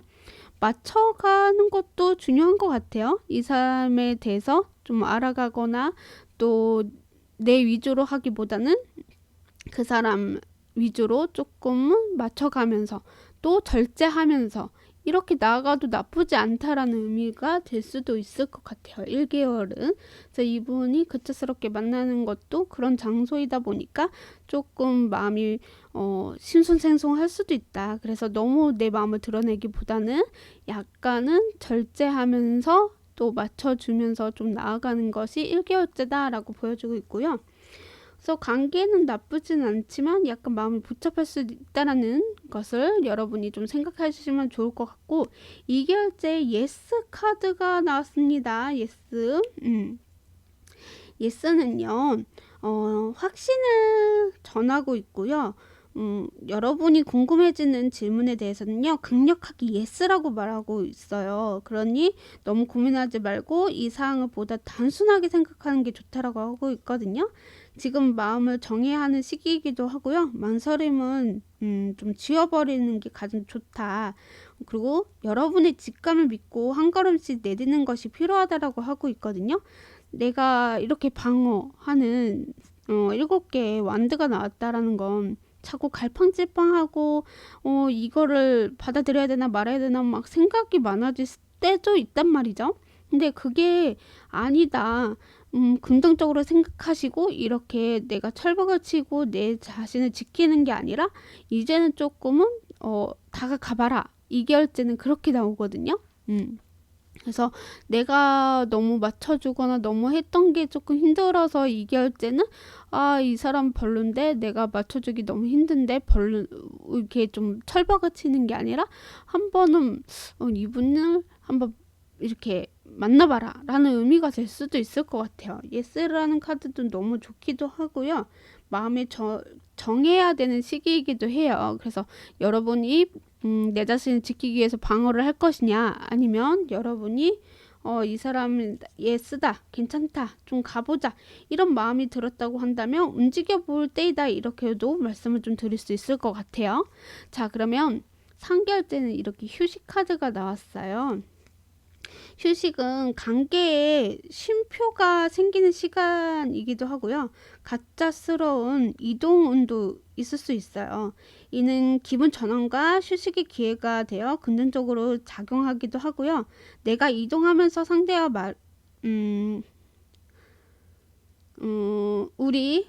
맞춰가는 것도 중요한 것 같아요. 이 사람에 대해서 좀 알아가거나 또 내 위주로 하기보다는 그 사람 위주로 조금은 맞춰가면서 또 절제하면서 이렇게 나아가도 나쁘지 않다라는 의미가 될 수도 있을 것 같아요. 1개월은. 그래서 이분이 급작스럽게 만나는 것도 그런 장소이다 보니까 조금 마음이 심순생숭할 수도 있다. 그래서 너무 내 마음을 드러내기보다는 약간은 절제하면서 또 맞춰주면서 좀 나아가는 것이 1개월째다라고 보여주고 있고요. 그래서 관계는 나쁘진 않지만 약간 마음이 복잡할 수도 있다라는 것을 여러분이 좀 생각해 주시면 좋을 것 같고, 2개월째 예스 카드가 나왔습니다. 예스. 예스는요, 확신을 전하고 있고요. 여러분이 궁금해지는 질문에 대해서는요, 강력하게 예스라고 말하고 있어요. 그러니 너무 고민하지 말고 이 사항을 보다 단순하게 생각하는 게 좋다라고 하고 있거든요. 지금 마음을 정해야 하는 시기이기도 하고요. 망설임은 좀 지워버리는 게 가장 좋다. 그리고 여러분의 직감을 믿고 한 걸음씩 내딛는 것이 필요하다라고 하고 있거든요. 내가 이렇게 방어하는 7개의 완드가 나왔다라는 건 자꾸 갈팡질팡하고 이거를 받아들여야 되나 말아야 되나 막 생각이 많아질 때도 있단 말이죠. 근데 그게 아니다. 긍정적으로 생각하시고 이렇게 내가 철벽을 치고 내 자신을 지키는 게 아니라 이제는 조금은 다가가봐라. 2개월째는 그렇게 나오거든요. 그래서 내가 너무 맞춰주거나 너무 했던 게 조금 힘들어서 2개월째는 이 사람 별론데 내가 맞춰주기 너무 힘든데 별로 이렇게 좀 철벽을 치는 게 아니라 한 번은 이분을 한번 이렇게 만나봐라 라는 의미가 될 수도 있을 것 같아요. 예스라는 카드도 너무 좋기도 하고요. 마음에 정해야 되는 시기이기도 해요. 그래서 여러분이 내 자신을 지키기 위해서 방어를 할 것이냐, 아니면 여러분이 이 사람은 예스다, 괜찮다, 좀 가보자 이런 마음이 들었다고 한다면 움직여 볼 때이다, 이렇게도 말씀을 좀 드릴 수 있을 것 같아요. 자, 그러면 3개월째는 이렇게 휴식 카드가 나왔어요. 휴식은 관계에 쉼표가 생기는 시간이기도 하고요. 가짜스러운 이동운도 있을 수 있어요. 이는 기분 전환과 휴식의 기회가 되어 긍정적으로 작용하기도 하고요. 내가 이동하면서 상대와 우리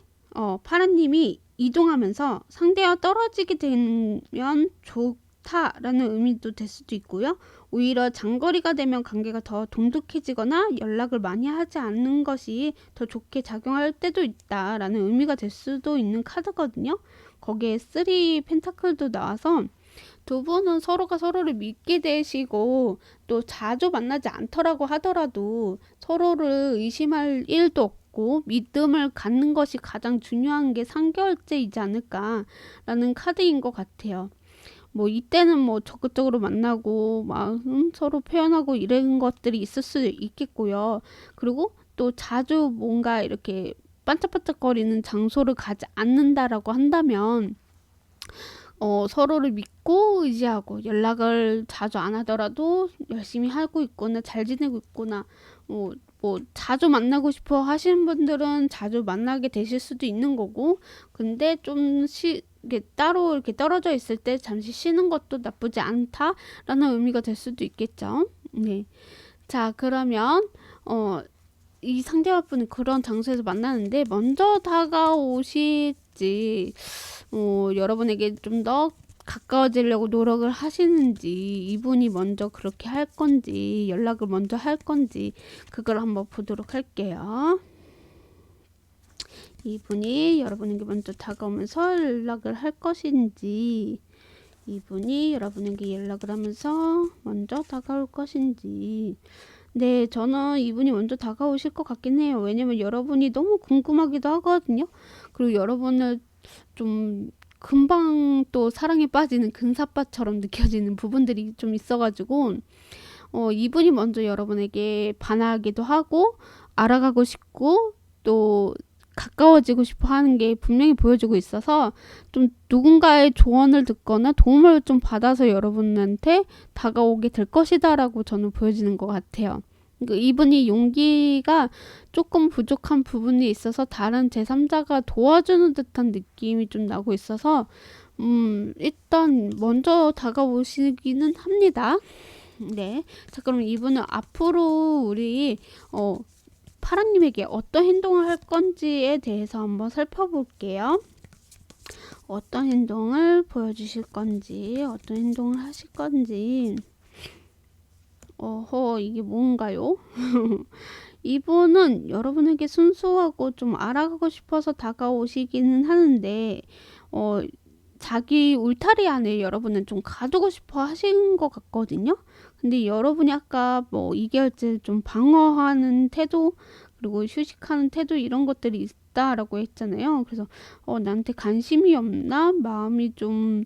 파라님이 이동하면서 상대와 떨어지게 되면 좋다라는 의미도 될 수도 있고요. 오히려 장거리가 되면 관계가 더 돈독해지거나 연락을 많이 하지 않는 것이 더 좋게 작용할 때도 있다라는 의미가 될 수도 있는 카드거든요. 거기에 3 펜타클도 나와서 두 분은 서로가 서로를 믿게 되시고 또 자주 만나지 않더라고 하더라도 서로를 의심할 일도 없고 믿음을 갖는 것이 가장 중요한 게 3개월째이지 않을까라는 카드인 것 같아요. 뭐 이때는 뭐 적극적으로 만나고 막 서로 표현하고 이런 것들이 있을 수 있겠고요. 그리고 또 자주 뭔가 이렇게 반짝반짝거리는 장소를 가지 않는다라고 한다면 서로를 믿고 의지하고 연락을 자주 안 하더라도 열심히 하고 있거나 잘 지내고 있거나 뭐 자주 만나고 싶어 하시는 분들은 자주 만나게 되실 수도 있는 거고, 근데 좀 이렇게 따로 이렇게 떨어져 있을 때 잠시 쉬는 것도 나쁘지 않다라는 의미가 될 수도 있겠죠. 네. 자, 그러면 이 상대와분은 그런 장소에서 만나는데 먼저 다가오실지 여러분에게 좀 더 가까워지려고 노력을 하시는지, 이분이 먼저 그렇게 할 건지 연락을 먼저 할 건지 그걸 한번 보도록 할게요. 이분이 여러분에게 먼저 다가오면서 연락을 할 것인지, 이분이 여러분에게 연락을 하면서 먼저 다가올 것인지. 네, 저는 이분이 먼저 다가오실 것 같긴 해요. 왜냐면 여러분이 너무 궁금하기도 하거든요. 그리고 여러분을 좀 금방 또 사랑에 빠지는 근사빠처럼 느껴지는 부분들이 좀 있어가지고 이분이 먼저 여러분에게 반하기도 하고 알아가고 싶고 또 가까워지고 싶어 하는 게 분명히 보여주고 있어서 좀 누군가의 조언을 듣거나 도움을 좀 받아서 여러분한테 다가오게 될 것이다 라고 저는 보여지는 것 같아요. 그러니까 이분이 용기가 조금 부족한 부분이 있어서 다른 제3자가 도와주는 듯한 느낌이 좀 나고 있어서 일단 먼저 다가오시기는 합니다. 네. 자, 그럼 이분은 앞으로 우리 파라님에게 어떤 행동을 할 건지에 대해서 한번 살펴볼게요. 어떤 행동을 보여주실 건지, 어떤 행동을 하실 건지. 이게 뭔가요? 이분은 여러분에게 순수하고 좀 알아가고 싶어서 다가오시기는 하는데, 자기 울타리 안에 여러분은 좀 가두고 싶어 하신 것 같거든요. 근데 여러분이 아까 뭐 이결제 좀 방어하는 태도 그리고 휴식하는 태도 이런 것들이 있다라고 했잖아요. 그래서 나한테 관심이 없나? 마음이 좀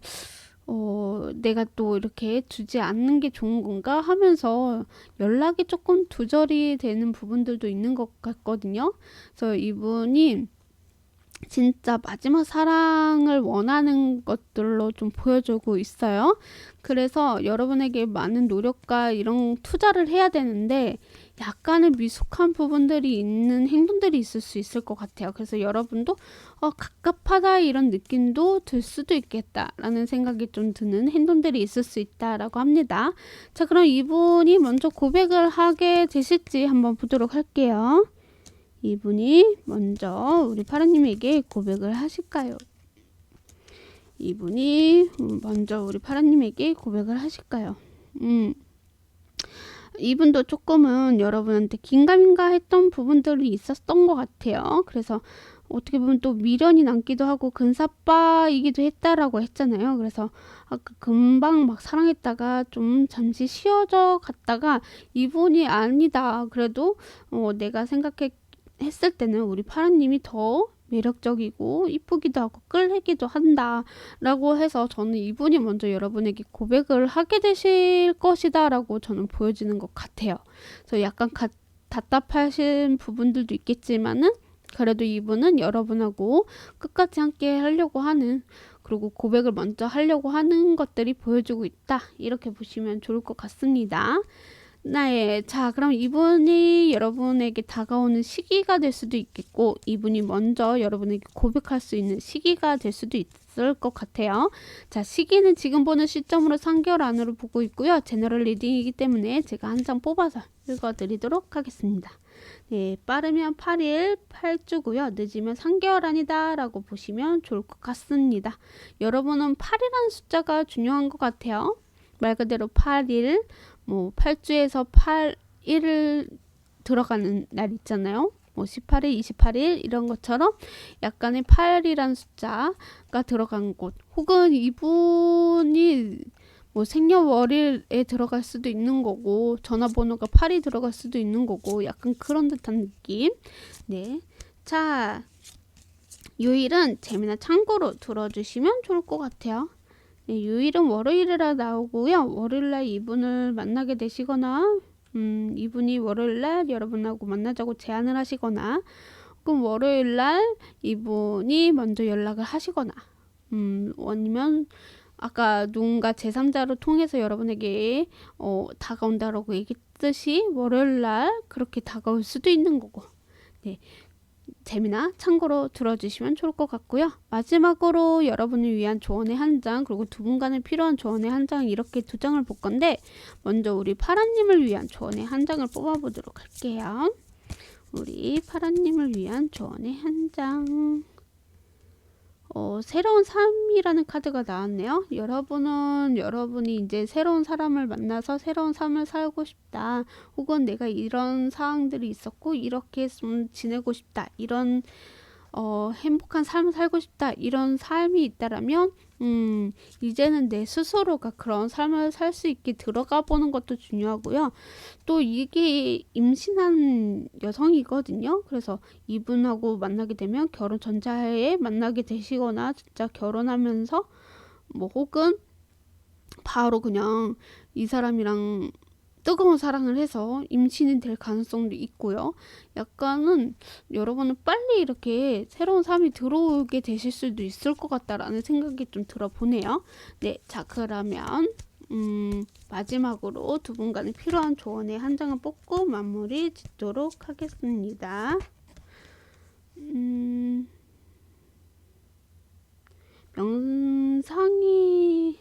내가 또 이렇게 두지 않는 게 좋은 건가 하면서 연락이 조금 두절이 되는 부분들도 있는 것 같거든요. 그래서 이분이 진짜 마지막 사랑을 원하는 것들로 좀 보여주고 있어요. 그래서 여러분에게 많은 노력과 이런 투자를 해야 되는데 약간의 미숙한 부분들이 있는 행동들이 있을 수 있을 것 같아요. 그래서 여러분도 갑갑하다 이런 느낌도 들 수도 있겠다라는 생각이 좀 드는 행동들이 있을 수 있다라고 합니다. 자, 그럼 이분이 먼저 고백을 하게 되실지 한번 보도록 할게요. 이분이 먼저 우리 파라님에게 고백을 하실까요? 이분이 먼저 우리 파라님에게 고백을 하실까요? 이분도 조금은 여러분한테 긴가민가 했던 부분들이 있었던 것 같아요. 그래서 어떻게 보면 또 미련이 남기도 하고 근사빠이기도 했다라고 했잖아요. 그래서 아까 금방 막 사랑했다가 좀 잠시 쉬어져 갔다가 이분이 아니다. 그래도 내가 했을 때는 우리 파라님이 더 매력적이고 이쁘기도 하고 끌리기도 한다 라고 해서 저는 이분이 먼저 여러분에게 고백을 하게 되실 것이다 라고 저는 보여지는 것 같아요. 그래서 약간 답답하신 부분들도 있겠지만은 그래도 이분은 여러분하고 끝까지 함께 하려고 하는 그리고 고백을 먼저 하려고 하는 것들이 보여주고 있다 이렇게 보시면 좋을 것 같습니다. 네, 자, 그럼 이분이 여러분에게 다가오는 시기가 될 수도 있겠고, 이분이 먼저 여러분에게 고백할 수 있는 시기가 될 수도 있을 것 같아요. 자, 시기는 지금 보는 시점으로 3개월 안으로 보고 있고요. 제너럴 리딩이기 때문에 제가 한 장 뽑아서 읽어드리도록 하겠습니다. 네, 빠르면 8일, 8주고요. 늦으면 3개월 안이다 라고 보시면 좋을 것 같습니다. 여러분은 8이라는 숫자가 중요한 것 같아요. 말 그대로 8일, 8주에서 8일을 들어가는 날 있잖아요. 18일, 28일 이런 것처럼 약간의 8이라는 숫자가 들어간 곳 혹은 이분이 생년월일에 들어갈 수도 있는 거고 전화번호가 8이 들어갈 수도 있는 거고 약간 그런 듯한 느낌. 네, 자, 요일은 재미나 참고로 들어주시면 좋을 것 같아요. 네, 요일은 월요일이라 나오고요. 월요일날 이분을 만나게 되시거나 이분이 월요일날 여러분하고 만나자고 제안을 하시거나 그럼 월요일날 이분이 먼저 연락을 하시거나 아니면 아까 누군가 제3자로 통해서 여러분에게 다가온다라고 얘기했듯이 월요일날 그렇게 다가올 수도 있는 거고. 네, 재미나 참고로 들어주시면 좋을 것 같고요. 마지막으로 여러분을 위한 조언의 한 장 그리고 두 분간에 필요한 조언의 한 장 이렇게 두 장을 볼 건데 먼저 우리 파라님을 위한 조언의 한 장을 뽑아보도록 할게요. 우리 파라님을 위한 조언의 한 장. 새로운 삶이라는 카드가 나왔네요. 여러분이 이제 새로운 사람을 만나서 새로운 삶을 살고 싶다. 혹은 내가 이런 상황들이 있었고 이렇게 좀 지내고 싶다. 이런 행복한 삶을 살고 싶다 이런 삶이 있다라면 이제는 내 스스로가 그런 삶을 살 수 있게 들어가 보는 것도 중요하고요. 또 이게 임신한 여성이거든요. 그래서 이분하고 만나게 되면 결혼 전자에 만나게 되시거나 진짜 결혼하면서 뭐 혹은 바로 그냥 이 사람이랑 뜨거운 사랑을 해서 임신이 될 가능성도 있고요. 약간은 여러분은 빨리 이렇게 새로운 삶이 들어오게 되실 수도 있을 것 같다라는 생각이 좀 들어보네요. 네, 자 그러면 마지막으로 두 분간에 필요한 조언의 한 장을 뽑고 마무리 짓도록 하겠습니다. 명상이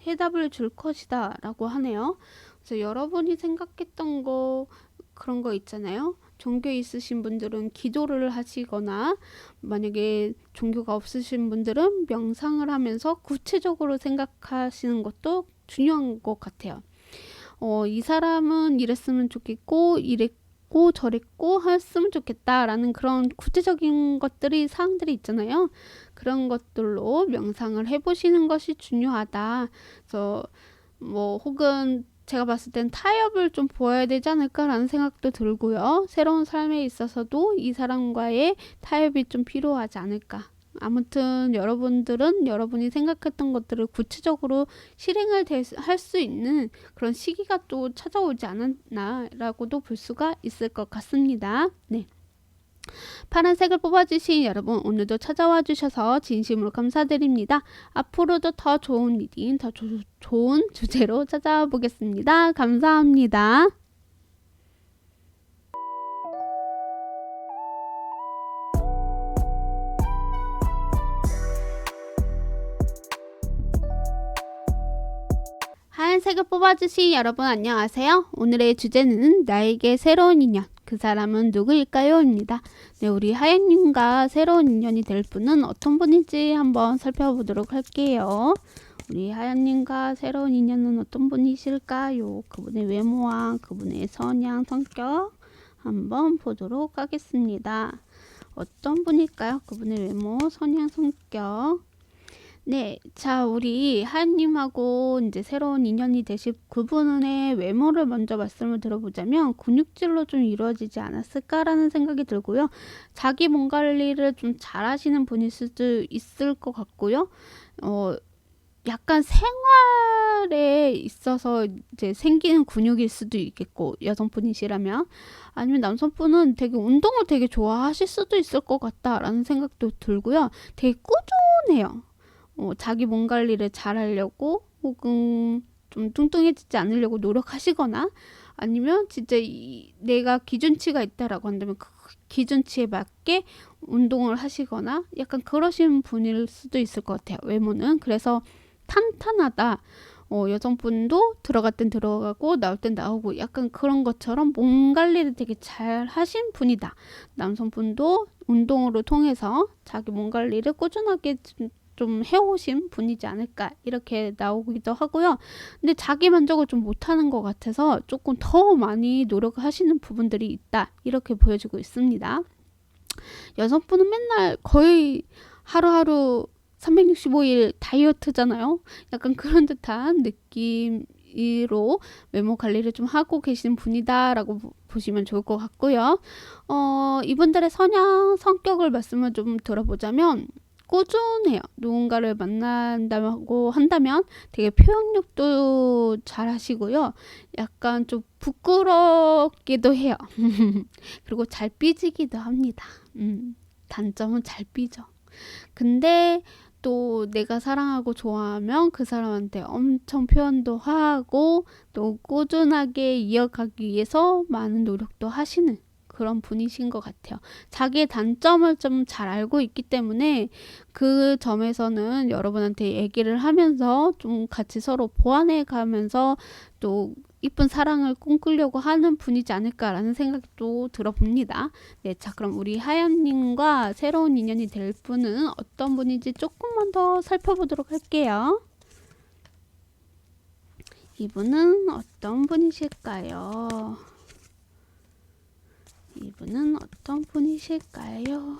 해답을 줄 것이다 라고 하네요. 그래서 여러분이 생각했던 거 그런 거 있잖아요. 종교 있으신 분들은 기도를 하시거나 만약에 종교가 없으신 분들은 명상을 하면서 구체적으로 생각하시는 것도 중요한 것 같아요. 이 사람은 이랬으면 좋겠고 이랬고 저랬고 했으면 좋겠다라는 그런 구체적인 사항들이 있잖아요. 그런 것들로 명상을 해보시는 것이 중요하다. 그래서 뭐 혹은 제가 봤을 땐 타협을 좀 보아야 되지 않을까라는 생각도 들고요. 새로운 삶에 있어서도 이 사람과의 타협이 좀 필요하지 않을까. 아무튼 여러분들은 여러분이 생각했던 것들을 구체적으로 실행을 할 수 있는 그런 시기가 또 찾아오지 않았나라고도 볼 수가 있을 것 같습니다. 네. 파란색을 뽑아주신 여러분 오늘도 찾아와 주셔서 진심으로 감사드립니다. 앞으로도 더 좋은 리딩, 더 좋은 주제로 찾아보겠습니다. 감사합니다. 하얀색을 뽑아주신 여러분 안녕하세요. 오늘의 주제는 나에게 새로운 인연, 그 사람은 누구일까요? 입니다. 네, 우리 하얀님과 새로운 인연이 될 분은 어떤 분인지 한번 살펴보도록 할게요. 우리 하얀님과 새로운 인연은 어떤 분이실까요? 그분의 외모와 그분의 성향, 성격 한번 보도록 하겠습니다. 어떤 분일까요? 그분의 외모, 성향, 성격. 네, 자, 우리 하연님하고 이제 새로운 인연이 되실 그분의 외모를 먼저 말씀을 들어보자면 근육질로 좀 이루어지지 않았을까라는 생각이 들고요. 자기 몸 관리를 좀 잘하시는 분일 수도 있을 것 같고요. 약간 생활에 있어서 이제 생기는 근육일 수도 있겠고, 여성분이시라면. 아니면 남성분은 되게 운동을 되게 좋아하실 수도 있을 것 같다라는 생각도 들고요. 되게 꾸준해요. 자기 몸 관리를 잘 하려고 혹은 좀 뚱뚱해지지 않으려고 노력하시거나 아니면 진짜 내가 기준치가 있다라고 한다면 그 기준치에 맞게 운동을 하시거나 약간 그러신 분일 수도 있을 것 같아요. 외모는. 그래서 탄탄하다. 여성분도 들어갈 땐 들어가고 나올 땐 나오고 약간 그런 것처럼 몸 관리를 되게 잘 하신 분이다. 남성분도 운동으로 통해서 자기 몸 관리를 꾸준하게 좀 해오신 분이지 않을까 이렇게 나오기도 하고요. 근데 자기 만족을 좀 못하는 것 같아서 조금 더 많이 노력을 하시는 부분들이 있다 이렇게 보여지고 있습니다. 여성분은 맨날 거의 하루하루 365일 다이어트잖아요. 약간 그런 듯한 느낌으로 외모 관리를 좀 하고 계신 분이다라고 보시면 좋을 것 같고요. 이분들의 성향, 성격을 말씀을 좀 들어보자면 꾸준해요. 누군가를 만난다고 한다면 되게 표현력도 잘 하시고요. 약간 좀 부끄럽기도 해요. 그리고 잘 삐지기도 합니다. 단점은 잘 삐져. 근데 또 내가 사랑하고 좋아하면 그 사람한테 엄청 표현도 하고 또 꾸준하게 이어가기 위해서 많은 노력도 하시는 그런 분이신 것 같아요. 자기의 단점을 좀 잘 알고 있기 때문에 그 점에서는 여러분한테 얘기를 하면서 좀 같이 서로 보완해 가면서 또 이쁜 사랑을 꿈꾸려고 하는 분이지 않을까라는 생각이 또 들어봅니다. 네, 자 그럼 우리 하연님과 새로운 인연이 될 분은 어떤 분인지 조금만 더 살펴보도록 할게요. 이분은 어떤 분이실까요? 이분은 어떤 분이실까요?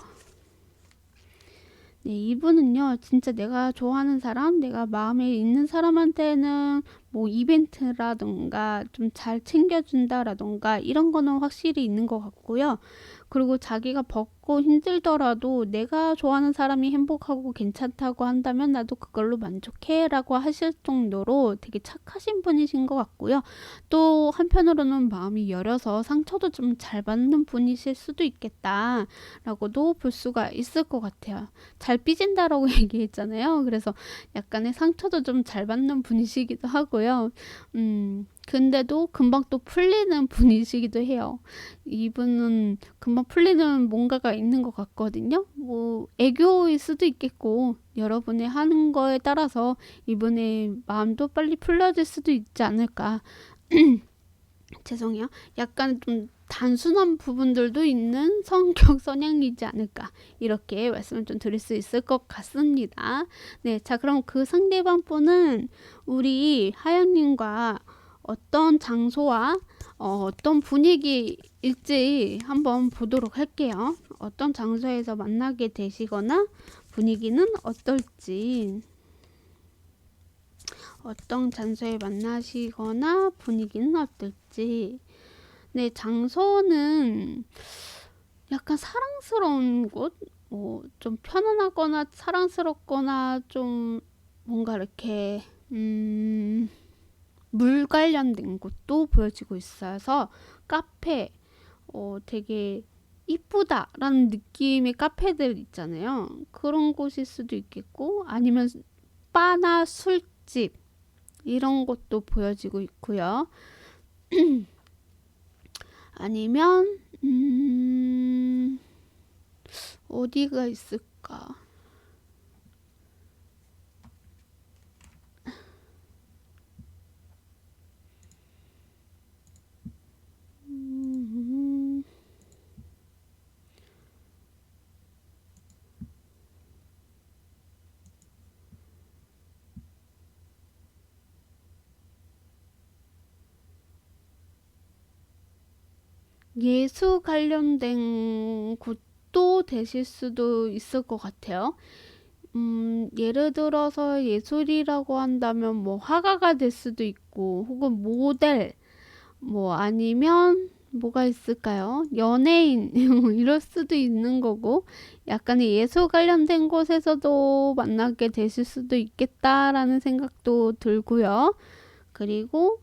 네, 이분은요, 진짜 내가 좋아하는 사람, 내가 마음에 있는 사람한테는 뭐 이벤트라던가 좀 잘 챙겨준다라던가 이런 거는 확실히 있는 것 같고요. 그리고 자기가 벗고 힘들더라도 내가 좋아하는 사람이 행복하고 괜찮다고 한다면 나도 그걸로 만족해 라고 하실 정도로 되게 착하신 분이신 것 같고요. 또 한편으로는 마음이 열려서 상처도 좀 잘 받는 분이실 수도 있겠다 라고도 볼 수가 있을 것 같아요. 잘 삐진다라고 얘기했잖아요. 그래서 약간의 상처도 좀 잘 받는 분이시기도 하고요. 근데도 금방 또 풀리는 분이시기도 해요. 이분은 금방 풀리는 뭔가가 있는 것 같거든요. 뭐 애교일 수도 있겠고 여러분의 하는 거에 따라서 이분의 마음도 빨리 풀려질 수도 있지 않을까. 죄송해요. 약간 좀 단순한 부분들도 있는 성격 성향이지 않을까 이렇게 말씀을 좀 드릴 수 있을 것 같습니다. 네, 자 그럼 그 상대방 분은 우리 하연님과 어떤 장소와 어떤 분위기일지 한번 보도록 할게요. 어떤 장소에서 만나게 되시거나 분위기는 어떨지, 어떤 장소에 만나시거나 분위기는 어떨지. 네, 장소는 약간 사랑스러운 곳, 좀 편안하거나 사랑스럽거나 좀 뭔가 이렇게 물 관련된 곳도 보여지고 있어서 카페, 되게 이쁘다라는 느낌의 카페들 있잖아요. 그런 곳일 수도 있겠고 아니면 바나 술집 이런 것도 보여지고 있고요. 아니면 어디가 있을까? 예수 관련된 곳도 되실 수도 있을 것 같아요. 예를 들어서 예술이라고 한다면 뭐 화가가 될 수도 있고 혹은 모델 뭐 아니면 뭐가 있을까요? 연예인 이럴 수도 있는 거고 약간의 예술 관련된 곳에서도 만나게 되실 수도 있겠다라는 생각도 들고요. 그리고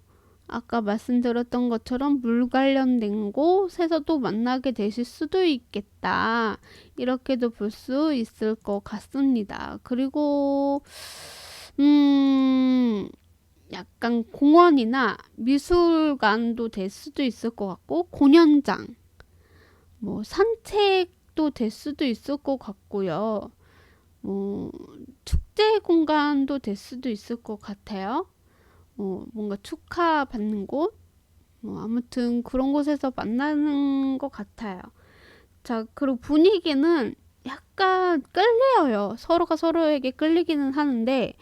아까 말씀드렸던 것처럼 물 관련된 곳에서도 만나게 되실 수도 있겠다. 이렇게도 볼 수 있을 것 같습니다. 그리고 약간 공원이나 미술관도 될 수도 있을 것 같고 공연장, 뭐 산책도 될 수도 있을 것 같고요. 뭐 축제 공간도 될 수도 있을 것 같아요. 뭔가 축하받는 곳, 아무튼 그런 곳에서 만나는 것 같아요. 자, 그리고 분위기는 약간 끌려요. 서로가 서로에게 끌리기는 하는데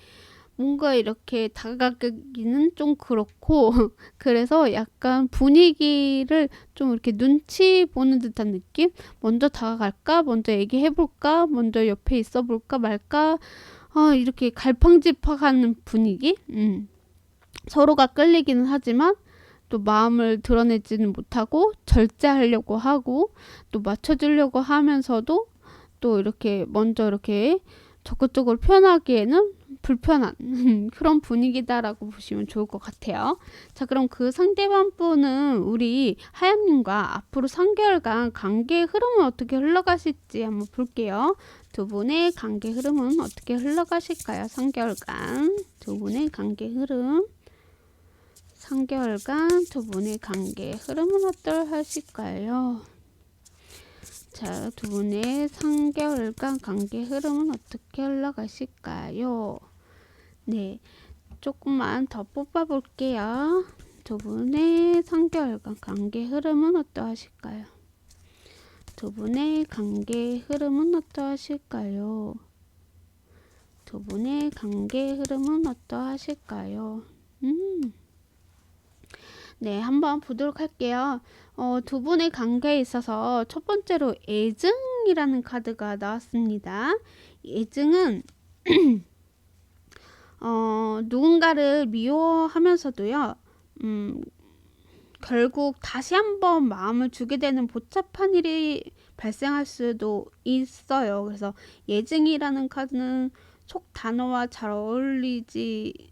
뭔가 이렇게 다가가기는 좀 그렇고 그래서 약간 분위기를 좀 이렇게 눈치 보는 듯한 느낌? 먼저 다가갈까? 먼저 얘기해볼까? 먼저 옆에 있어볼까 말까? 이렇게 갈팡질팡하는 분위기? 서로가 끌리기는 하지만 또 마음을 드러내지는 못하고 절제하려고 하고 또 맞춰주려고 하면서도 또 이렇게 먼저 이렇게 적극적으로 표현하기에는 불편한 그런 분위기다라고 보시면 좋을 것 같아요. 자, 그럼 그 상대방 분은 우리 하연님과 앞으로 3개월간 관계의 흐름은 어떻게 흘러가실지 한번 볼게요. 두 분의 관계 흐름은 어떻게 흘러가실까요? 3개월간 두 분의 관계 흐름 3개월간 두 분의 관계 흐름은 어떠하실까요? 자, 두 분의 3개월간 관계 흐름은 어떻게 흘러가실까요? 네, 조금만 더 뽑아볼게요. 두 분의 3개월간 관계 흐름은 어떠하실까요? 두 분의 관계 흐름은 어떠하실까요? 두 분의 관계 흐름은 어떠하실까요? 네, 한번 보도록 할게요. 두 분의 관계에 있어서 첫 번째로 애증이라는 카드가 나왔습니다. 예증은 누군가를 미워하면서도요, 결국 다시 한번 마음을 주게 되는 복잡한 일이 발생할 수도 있어요. 그래서 예증이라는 카드는 속 단어와 잘 어울리지,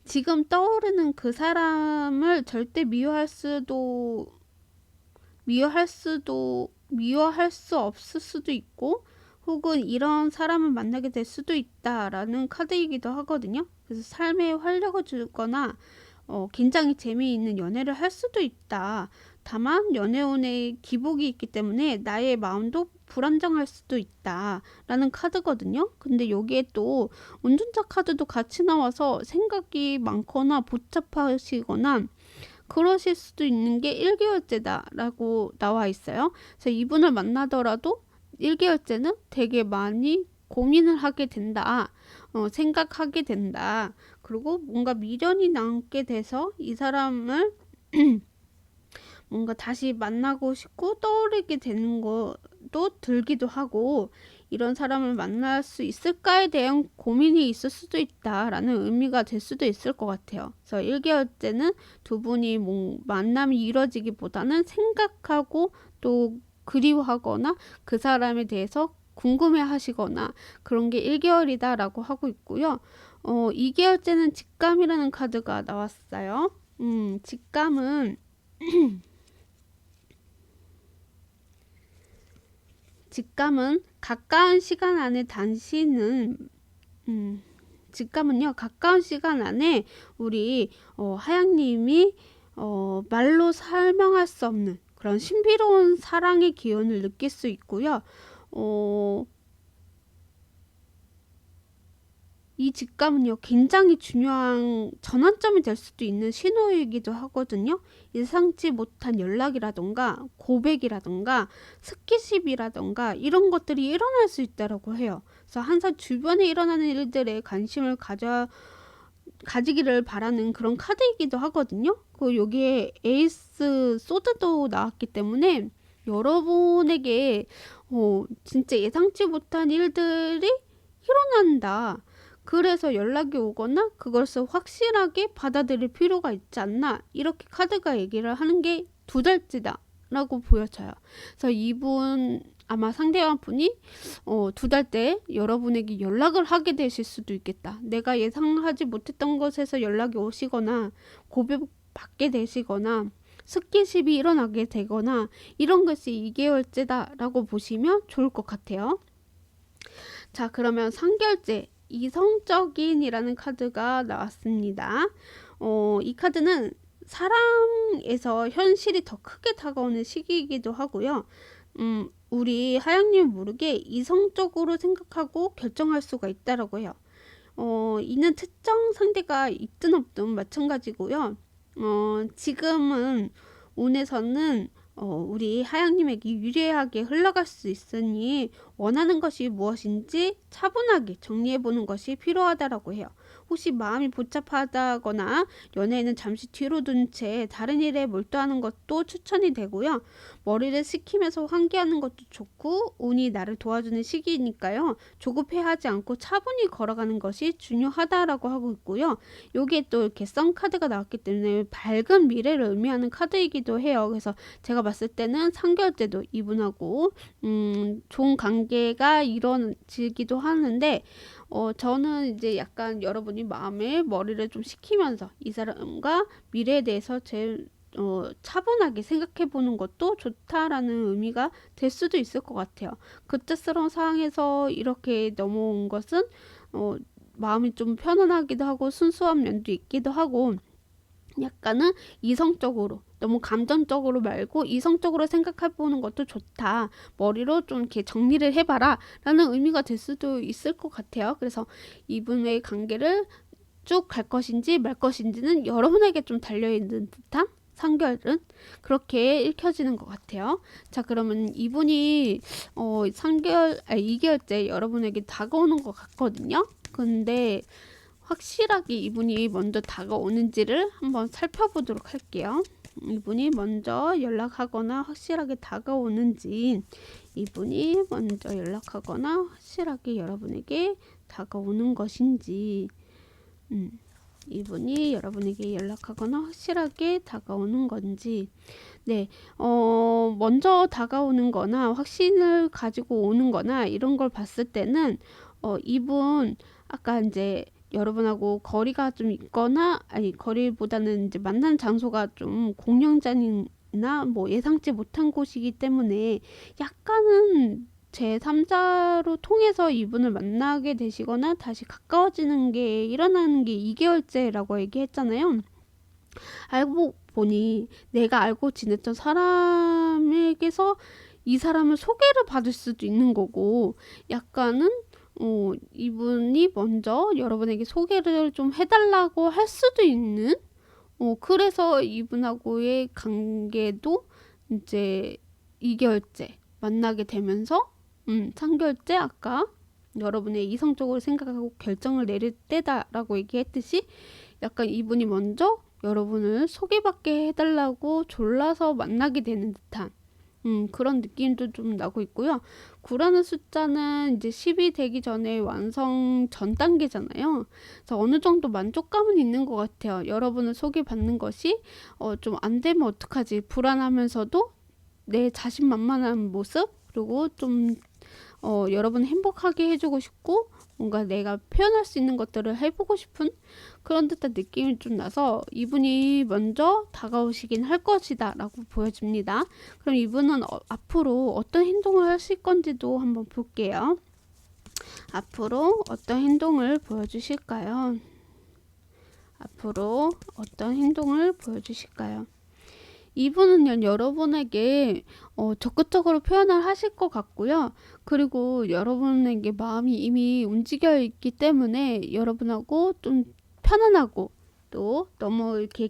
지금 떠오르는 그 사람을 절대 미워할 수 없을 수도 있고, 혹은 이런 사람을 만나게 될 수도 있다라는 카드이기도 하거든요. 그래서 삶에 활력을 주거나 굉장히 재미있는 연애를 할 수도 있다. 다만 연애운에 기복이 있기 때문에 나의 마음도 불안정할 수도 있다 라는 카드거든요. 근데 여기에 또 운전자 카드도 같이 나와서 생각이 많거나 복잡하시거나 그러실 수도 있는 게 1개월째다 라고 나와 있어요. 그래서 이분을 만나더라도 1개월째는 되게 많이 고민을 하게 된다. 생각하게 된다. 그리고 뭔가 미련이 남게 돼서 이 사람을 뭔가 다시 만나고 싶고 떠오르게 되는 것도 들기도 하고, 이런 사람을 만날 수 있을까에 대한 고민이 있을 수도 있다라는 의미가 될 수도 있을 것 같아요. 그래서 1개월째는 두 분이 만남이 이루어지기보다는 생각하고 또 그리워하거나 그 사람에 대해서 궁금해 하시거나 그런 게 1개월이다 라고 하고 있고요. 2개월째는 직감이라는 카드가 나왔어요. 직감은 가까운 시간 안에 직감은요, 가까운 시간 안에 우리 하양님이 말로 설명할 수 없는 그런 신비로운 사랑의 기운을 느낄 수 있고요. 이 직감은요, 굉장히 중요한 전환점이 될 수도 있는 신호이기도 하거든요. 예상치 못한 연락이라던가 고백이라던가 스킨십이라던가 이런 것들이 일어날 수 있다고 해요. 그래서 항상 주변에 일어나는 일들에 관심을 가지기를 바라는 그런 카드이기도 하거든요. 그 여기에 에이스 소드도 나왔기 때문에 여러분에게 진짜 예상치 못한 일들이 일어난다. 그래서 연락이 오거나 그것을 확실하게 받아들일 필요가 있지 않나, 이렇게 카드가 얘기를 하는 게 2달째다 라고 보여져요. 그래서 이분 아마 상대방 분이 2달 때 여러분에게 연락을 하게 되실 수도 있겠다. 내가 예상하지 못했던 곳에서 연락이 오시거나 고백 받게 되시거나 스킨십이 일어나게 되거나 이런 것이 2개월째다 라고 보시면 좋을 것 같아요. 자, 그러면 3개월째 이성적인이라는 카드가 나왔습니다. 이 카드는 사랑에서 현실이 더 크게 다가오는 시기이기도 하고요. 우리 하양님 모르게 이성적으로 생각하고 결정할 수가 있다라고 해요. 이는 특정 상대가 있든 없든 마찬가지고요. 지금은 운에서는 우리 하양님에게 유리하게 흘러갈 수 있으니 원하는 것이 무엇인지 차분하게 정리해보는 것이 필요하다라고 해요. 혹시 마음이 복잡하다거나 연애는 잠시 뒤로 둔 채 다른 일에 몰두하는 것도 추천이 되고요. 머리를 식히면서 환기하는 것도 좋고, 운이 나를 도와주는 시기니까요. 조급해하지 않고 차분히 걸어가는 것이 중요하다라고 하고 있고요. 여기에 또 이렇게 선 카드가 나왔기 때문에 밝은 미래를 의미하는 카드이기도 해요. 그래서 제가 봤을 때는 3개월째도 이분하고 좋은 관계가 이루어지기도 하는데, 저는 이제 약간 여러분이 마음에 머리를 좀 식히면서 이 사람과 미래에 대해서 제일 차분하게 생각해 보는 것도 좋다라는 의미가 될 수도 있을 것 같아요. 급작스러운 상황에서 이렇게 넘어온 것은 마음이 좀 편안하기도 하고 순수한 면도 있기도 하고, 약간은 이성적으로, 너무 감정적으로 말고 이성적으로 생각해 보는 것도 좋다. 머리로 좀 이렇게 정리를 해봐라 라는 의미가 될 수도 있을 것 같아요. 그래서 이분의 관계를 쭉 갈 것인지 말 것인지는 여러분에게 좀 달려있는 듯한 3개월은 그렇게 읽혀지는 것 같아요. 자, 그러면 이분이 2개월째 여러분에게 다가오는 것 같거든요. 근데 확실하게 이분이 먼저 다가오는지를 한번 살펴보도록 할게요. 이분이 먼저 연락하거나 확실하게 다가오는지, 이분이 먼저 연락하거나 확실하게 여러분에게 다가오는 것인지, 이분이 여러분에게 연락하거나 확실하게 다가오는 건지, 네, 먼저 다가오는 거나 확신을 가지고 오는 거나 이런 걸 봤을 때는, 이분, 아까 이제 여러분하고 거리가 좀 있거나, 아니, 거리보다는 이제 만난 장소가 좀 공연장이나 뭐 예상치 못한 곳이기 때문에 약간은 제3자로 통해서 이분을 만나게 되시거나 다시 가까워지는 게 일어나는 게 2개월째라고 얘기했잖아요. 알고 보니 내가 알고 지냈던 사람에게서 이 사람을 소개를 받을 수도 있는 거고, 약간은 이분이 먼저 여러분에게 소개를 좀 해달라고 할 수도 있는, 그래서 이분하고의 관계도 이제 2개월째 만나게 되면서 3개월째 아까 여러분의 이성적으로 생각하고 결정을 내릴 때다라고 얘기했듯이, 약간 이분이 먼저 여러분을 소개받게 해달라고 졸라서 만나게 되는 듯한 그런 느낌도 좀 나고 있고요. 9라는 숫자는 이제 10이 되기 전에 완성 전 단계잖아요. 그래서 어느 정도 만족감은 있는 것 같아요. 여러분을 소개받는 것이 좀 안 되면 어떡하지, 불안하면서도 내 자신만만한 모습, 그리고 좀 여러분 행복하게 해주고 싶고, 뭔가 내가 표현할 수 있는 것들을 해보고 싶은 그런 듯한 느낌이 좀 나서 이분이 먼저 다가오시긴 할 것이다 라고 보여집니다. 그럼 이분은 앞으로 어떤 행동을 하실 건지도 한번 볼게요. 앞으로 어떤 행동을 보여주실까요? 앞으로 어떤 행동을 보여주실까요? 이분은요, 여러분에게 적극적으로 표현을 하실 것 같고요. 그리고 여러분에게 마음이 이미 움직여 있기 때문에 여러분하고 좀 편안하고, 또 너무 이렇게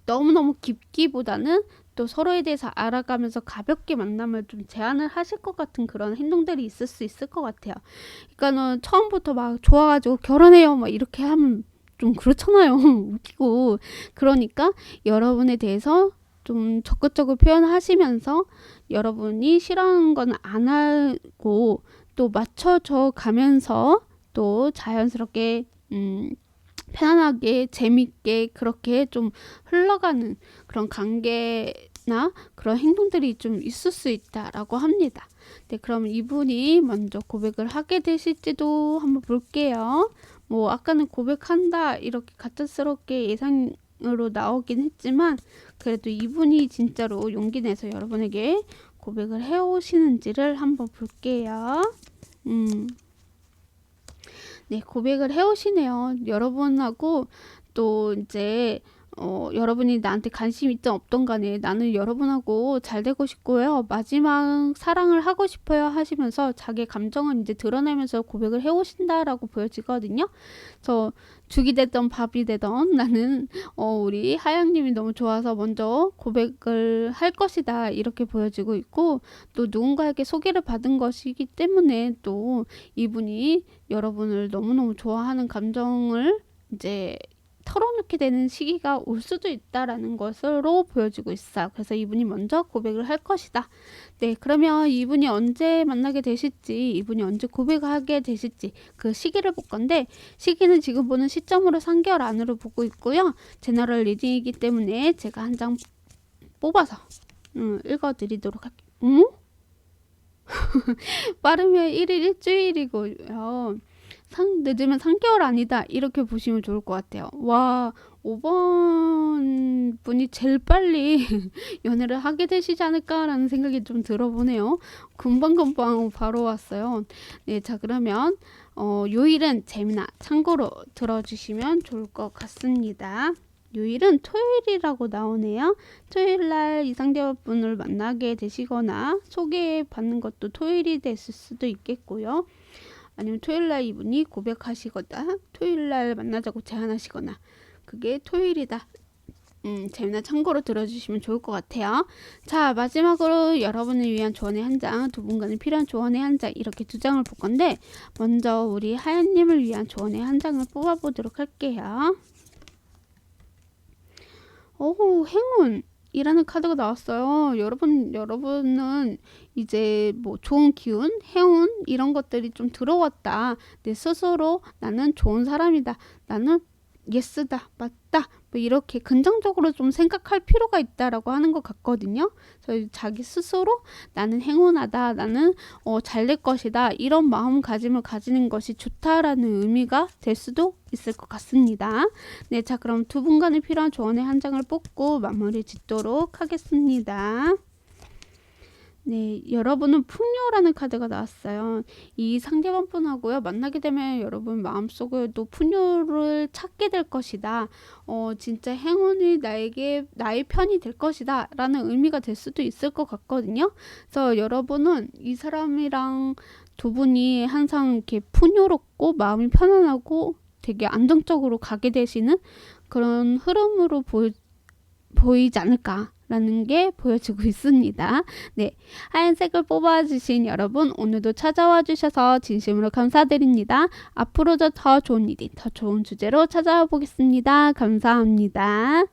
너무너무 깊기보다는 또 서로에 대해서 알아가면서 가볍게 만남을 좀 제안을 하실 것 같은 그런 행동들이 있을 수 있을 것 같아요. 그러니까는 처음부터 막 좋아가지고 결혼해요 막 이렇게 하면 좀 그렇잖아요. 웃기고. 그러니까 여러분에 대해서 좀 적극적으로 표현하시면서 여러분이 싫어하는 건 안 하고 또 맞춰줘 가면서 또 자연스럽게 편안하게 재밌게 그렇게 좀 흘러가는 그런 관계나 그런 행동들이 좀 있을 수 있다라고 합니다. 네, 그럼 이분이 먼저 고백을 하게 되실지도 한번 볼게요. 뭐 아까는 고백한다 이렇게 가짜스럽게 예상으로 나오긴 했지만, 그래도 이분이 진짜로 용기 내서 여러분에게 고백을 해오시는지를 한번 볼게요. 네, 고백을 해오시네요. 여러분하고 또 이제 여러분이 나한테 관심 있든 없든 간에 나는 여러분하고 잘 되고 싶고요. 마지막 사랑을 하고 싶어요 하시면서 자기 감정은 이제 드러내면서 고백을 해오신다라고 보여지거든요. 그래서 죽이 되던 밥이 되던 나는 우리 하양님이 너무 좋아서 먼저 고백을 할 것이다 이렇게 보여지고 있고, 또 누군가에게 소개를 받은 것이기 때문에 또 이분이 여러분을 너무너무 좋아하는 감정을 이제 털어놓게 되는 시기가 올 수도 있다라는 것으로 보여지고 있어요. 그래서 이분이 먼저 고백을 할 것이다. 네, 그러면 이분이 언제 만나게 되실지, 이분이 언제 고백하게 되실지 그 시기를 볼 건데, 시기는 지금 보는 시점으로 3개월 안으로 보고 있고요. 제너럴 리딩이기 때문에 제가 한 장 뽑아서 읽어드리도록 할게요. 빠르면 1일 일주일이고요. 늦으면 3개월 아니다 이렇게 보시면 좋을 것 같아요. 와, 5번 분이 제일 빨리 연애를 하게 되시지 않을까라는 생각이 좀 들어보네요. 금방금방 바로 왔어요. 네, 자 그러면 요일은 재미나 참고로 들어주시면 좋을 것 같습니다. 요일은 토요일이라고 나오네요. 토요일날 이상대화분을 만나게 되시거나 소개받는 것도 토요일이 됐을 수도 있겠고요. 아니면 토요일날 이분이 고백하시거나 토요일날 만나자고 제안하시거나, 그게 토요일이다. 재미나 참고로 들어주시면 좋을 것 같아요. 자, 마지막으로 여러분을 위한 조언의 한 장, 두 분간에 필요한 조언의 한 장, 이렇게 두 장을 볼 건데, 먼저 우리 하연님을 위한 조언의 한 장을 뽑아보도록 할게요. 행운이라는 카드가 나왔어요. 여러분은 이제 뭐 좋은 기운, 행운 이런 것들이 좀 들어왔다. 내 스스로 나는 좋은 사람이다. 나는 예스다, 맞다. 뭐 이렇게 긍정적으로 좀 생각할 필요가 있다라고 하는 것 같거든요. 그래서 자기 스스로 나는 행운하다, 나는 잘 될 것이다 이런 마음가짐을 가지는 것이 좋다라는 의미가 될 수도 있을 것 같습니다. 네, 자 그럼 두 분간에 필요한 조언의 한 장을 뽑고 마무리 짓도록 하겠습니다. 네, 여러분은 풍요라는 카드가 나왔어요. 이 상대방 분하고요 만나게 되면 여러분 마음속에도 풍요를 찾게 될 것이다. 진짜 행운이 나의 편이 될 것이다 라는 의미가 될 수도 있을 것 같거든요. 그래서 여러분은 이 사람이랑 두 분이 항상 이렇게 풍요롭고 마음이 편안하고 되게 안정적으로 가게 되시는 그런 흐름으로 보이지 않을까 라는 게 보여지고 있습니다. 네, 하얀색을 뽑아주신 여러분 오늘도 찾아와 주셔서 진심으로 감사드립니다. 앞으로도 더 좋은 일이 더 좋은 주제로 찾아와 보겠습니다. 감사합니다.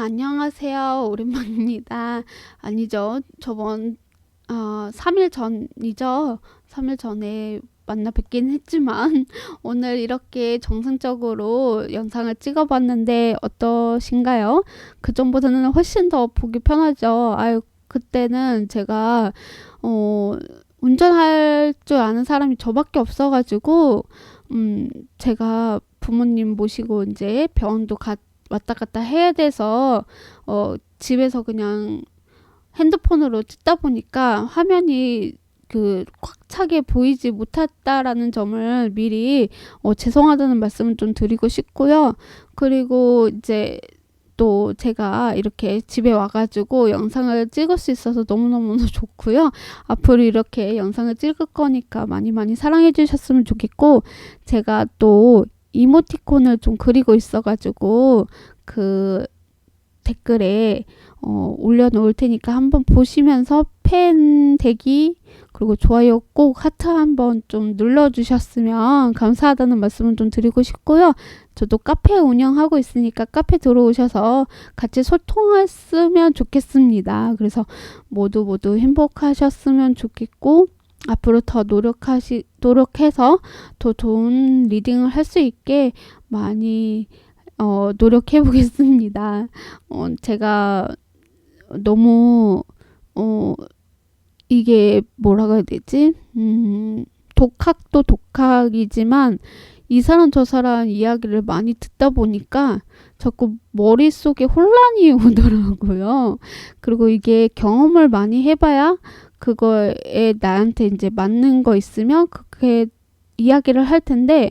안녕하세요. 오랜만입니다. 아니죠. 저번 3일 전이죠. 3일 전에 만나 뵙긴 했지만 오늘 이렇게 정상적으로 영상을 찍어봤는데 어떠신가요? 그전보다는 훨씬 더 보기 편하죠. 그때는 제가 운전할 줄 아는 사람이 저밖에 없어가지고 제가 부모님 모시고 이제 병원도 왔다 갔다 해야 돼서 집에서 그냥 핸드폰으로 찍다 보니까 화면이 꽉 차게 보이지 못했다라는 점을 미리 죄송하다는 말씀을 좀 드리고 싶고요. 그리고 이제 또 제가 이렇게 집에 와가지고 영상을 찍을 수 있어서 너무너무 좋고요. 앞으로 이렇게 영상을 찍을 거니까 많이 많이 사랑해 주셨으면 좋겠고, 제가 또 이모티콘을 좀 그리고 있어가지고 그 댓글에 올려놓을 테니까 한번 보시면서 팬 되기 그리고 좋아요 꼭 하트 한번 좀 눌러주셨으면 감사하다는 말씀을 좀 드리고 싶고요. 저도 카페 운영하고 있으니까 카페 들어오셔서 같이 소통했으면 좋겠습니다. 그래서 모두 행복하셨으면 좋겠고, 앞으로 더 노력해서 더 좋은 리딩을 할 수 있게 많이 노력해 보겠습니다. 제가 너무 이게 뭐라고 해야 되지? 독학도 독학이지만 이 사람 저 사람 이야기를 많이 듣다 보니까 자꾸 머릿속에 혼란이 오더라고요. 그리고 이게 경험을 많이 해봐야 그거에 나한테 이제 맞는 거 있으면 그렇게 이야기를 할 텐데,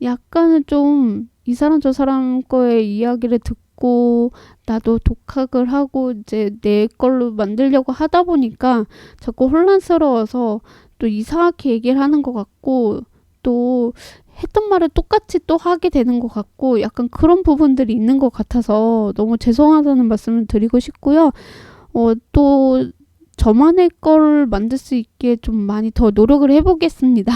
약간은 좀 이 사람 저 사람 거의 이야기를 듣고 나도 독학을 하고 이제 내 걸로 만들려고 하다 보니까 자꾸 혼란스러워서 또 이상하게 얘기를 하는 것 같고, 또 했던 말을 똑같이 또 하게 되는 것 같고, 약간 그런 부분들이 있는 것 같아서 너무 죄송하다는 말씀을 드리고 싶고요. 또 저만의 걸 만들 수 있게 좀 많이 더 노력을 해보겠습니다.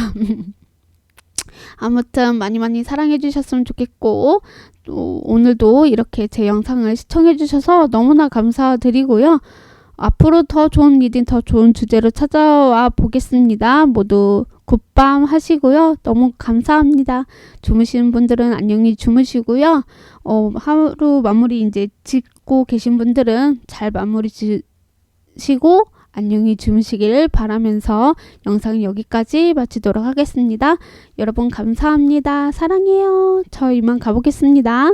아무튼 많이 사랑해 주셨으면 좋겠고, 또 오늘도 이렇게 제 영상을 시청해 주셔서 너무나 감사드리고요. 앞으로 더 좋은 리딩, 더 좋은 주제로 찾아와 보겠습니다. 모두 굿밤 하시고요. 너무 감사합니다. 주무시는 분들은 안녕히 주무시고요. 하루 마무리 이제 짓고 계신 분들은 잘 마무리 지시고 안녕히 주무시길 바라면서 영상은 여기까지 마치도록 하겠습니다. 여러분 감사합니다. 사랑해요. 저 이만 가보겠습니다.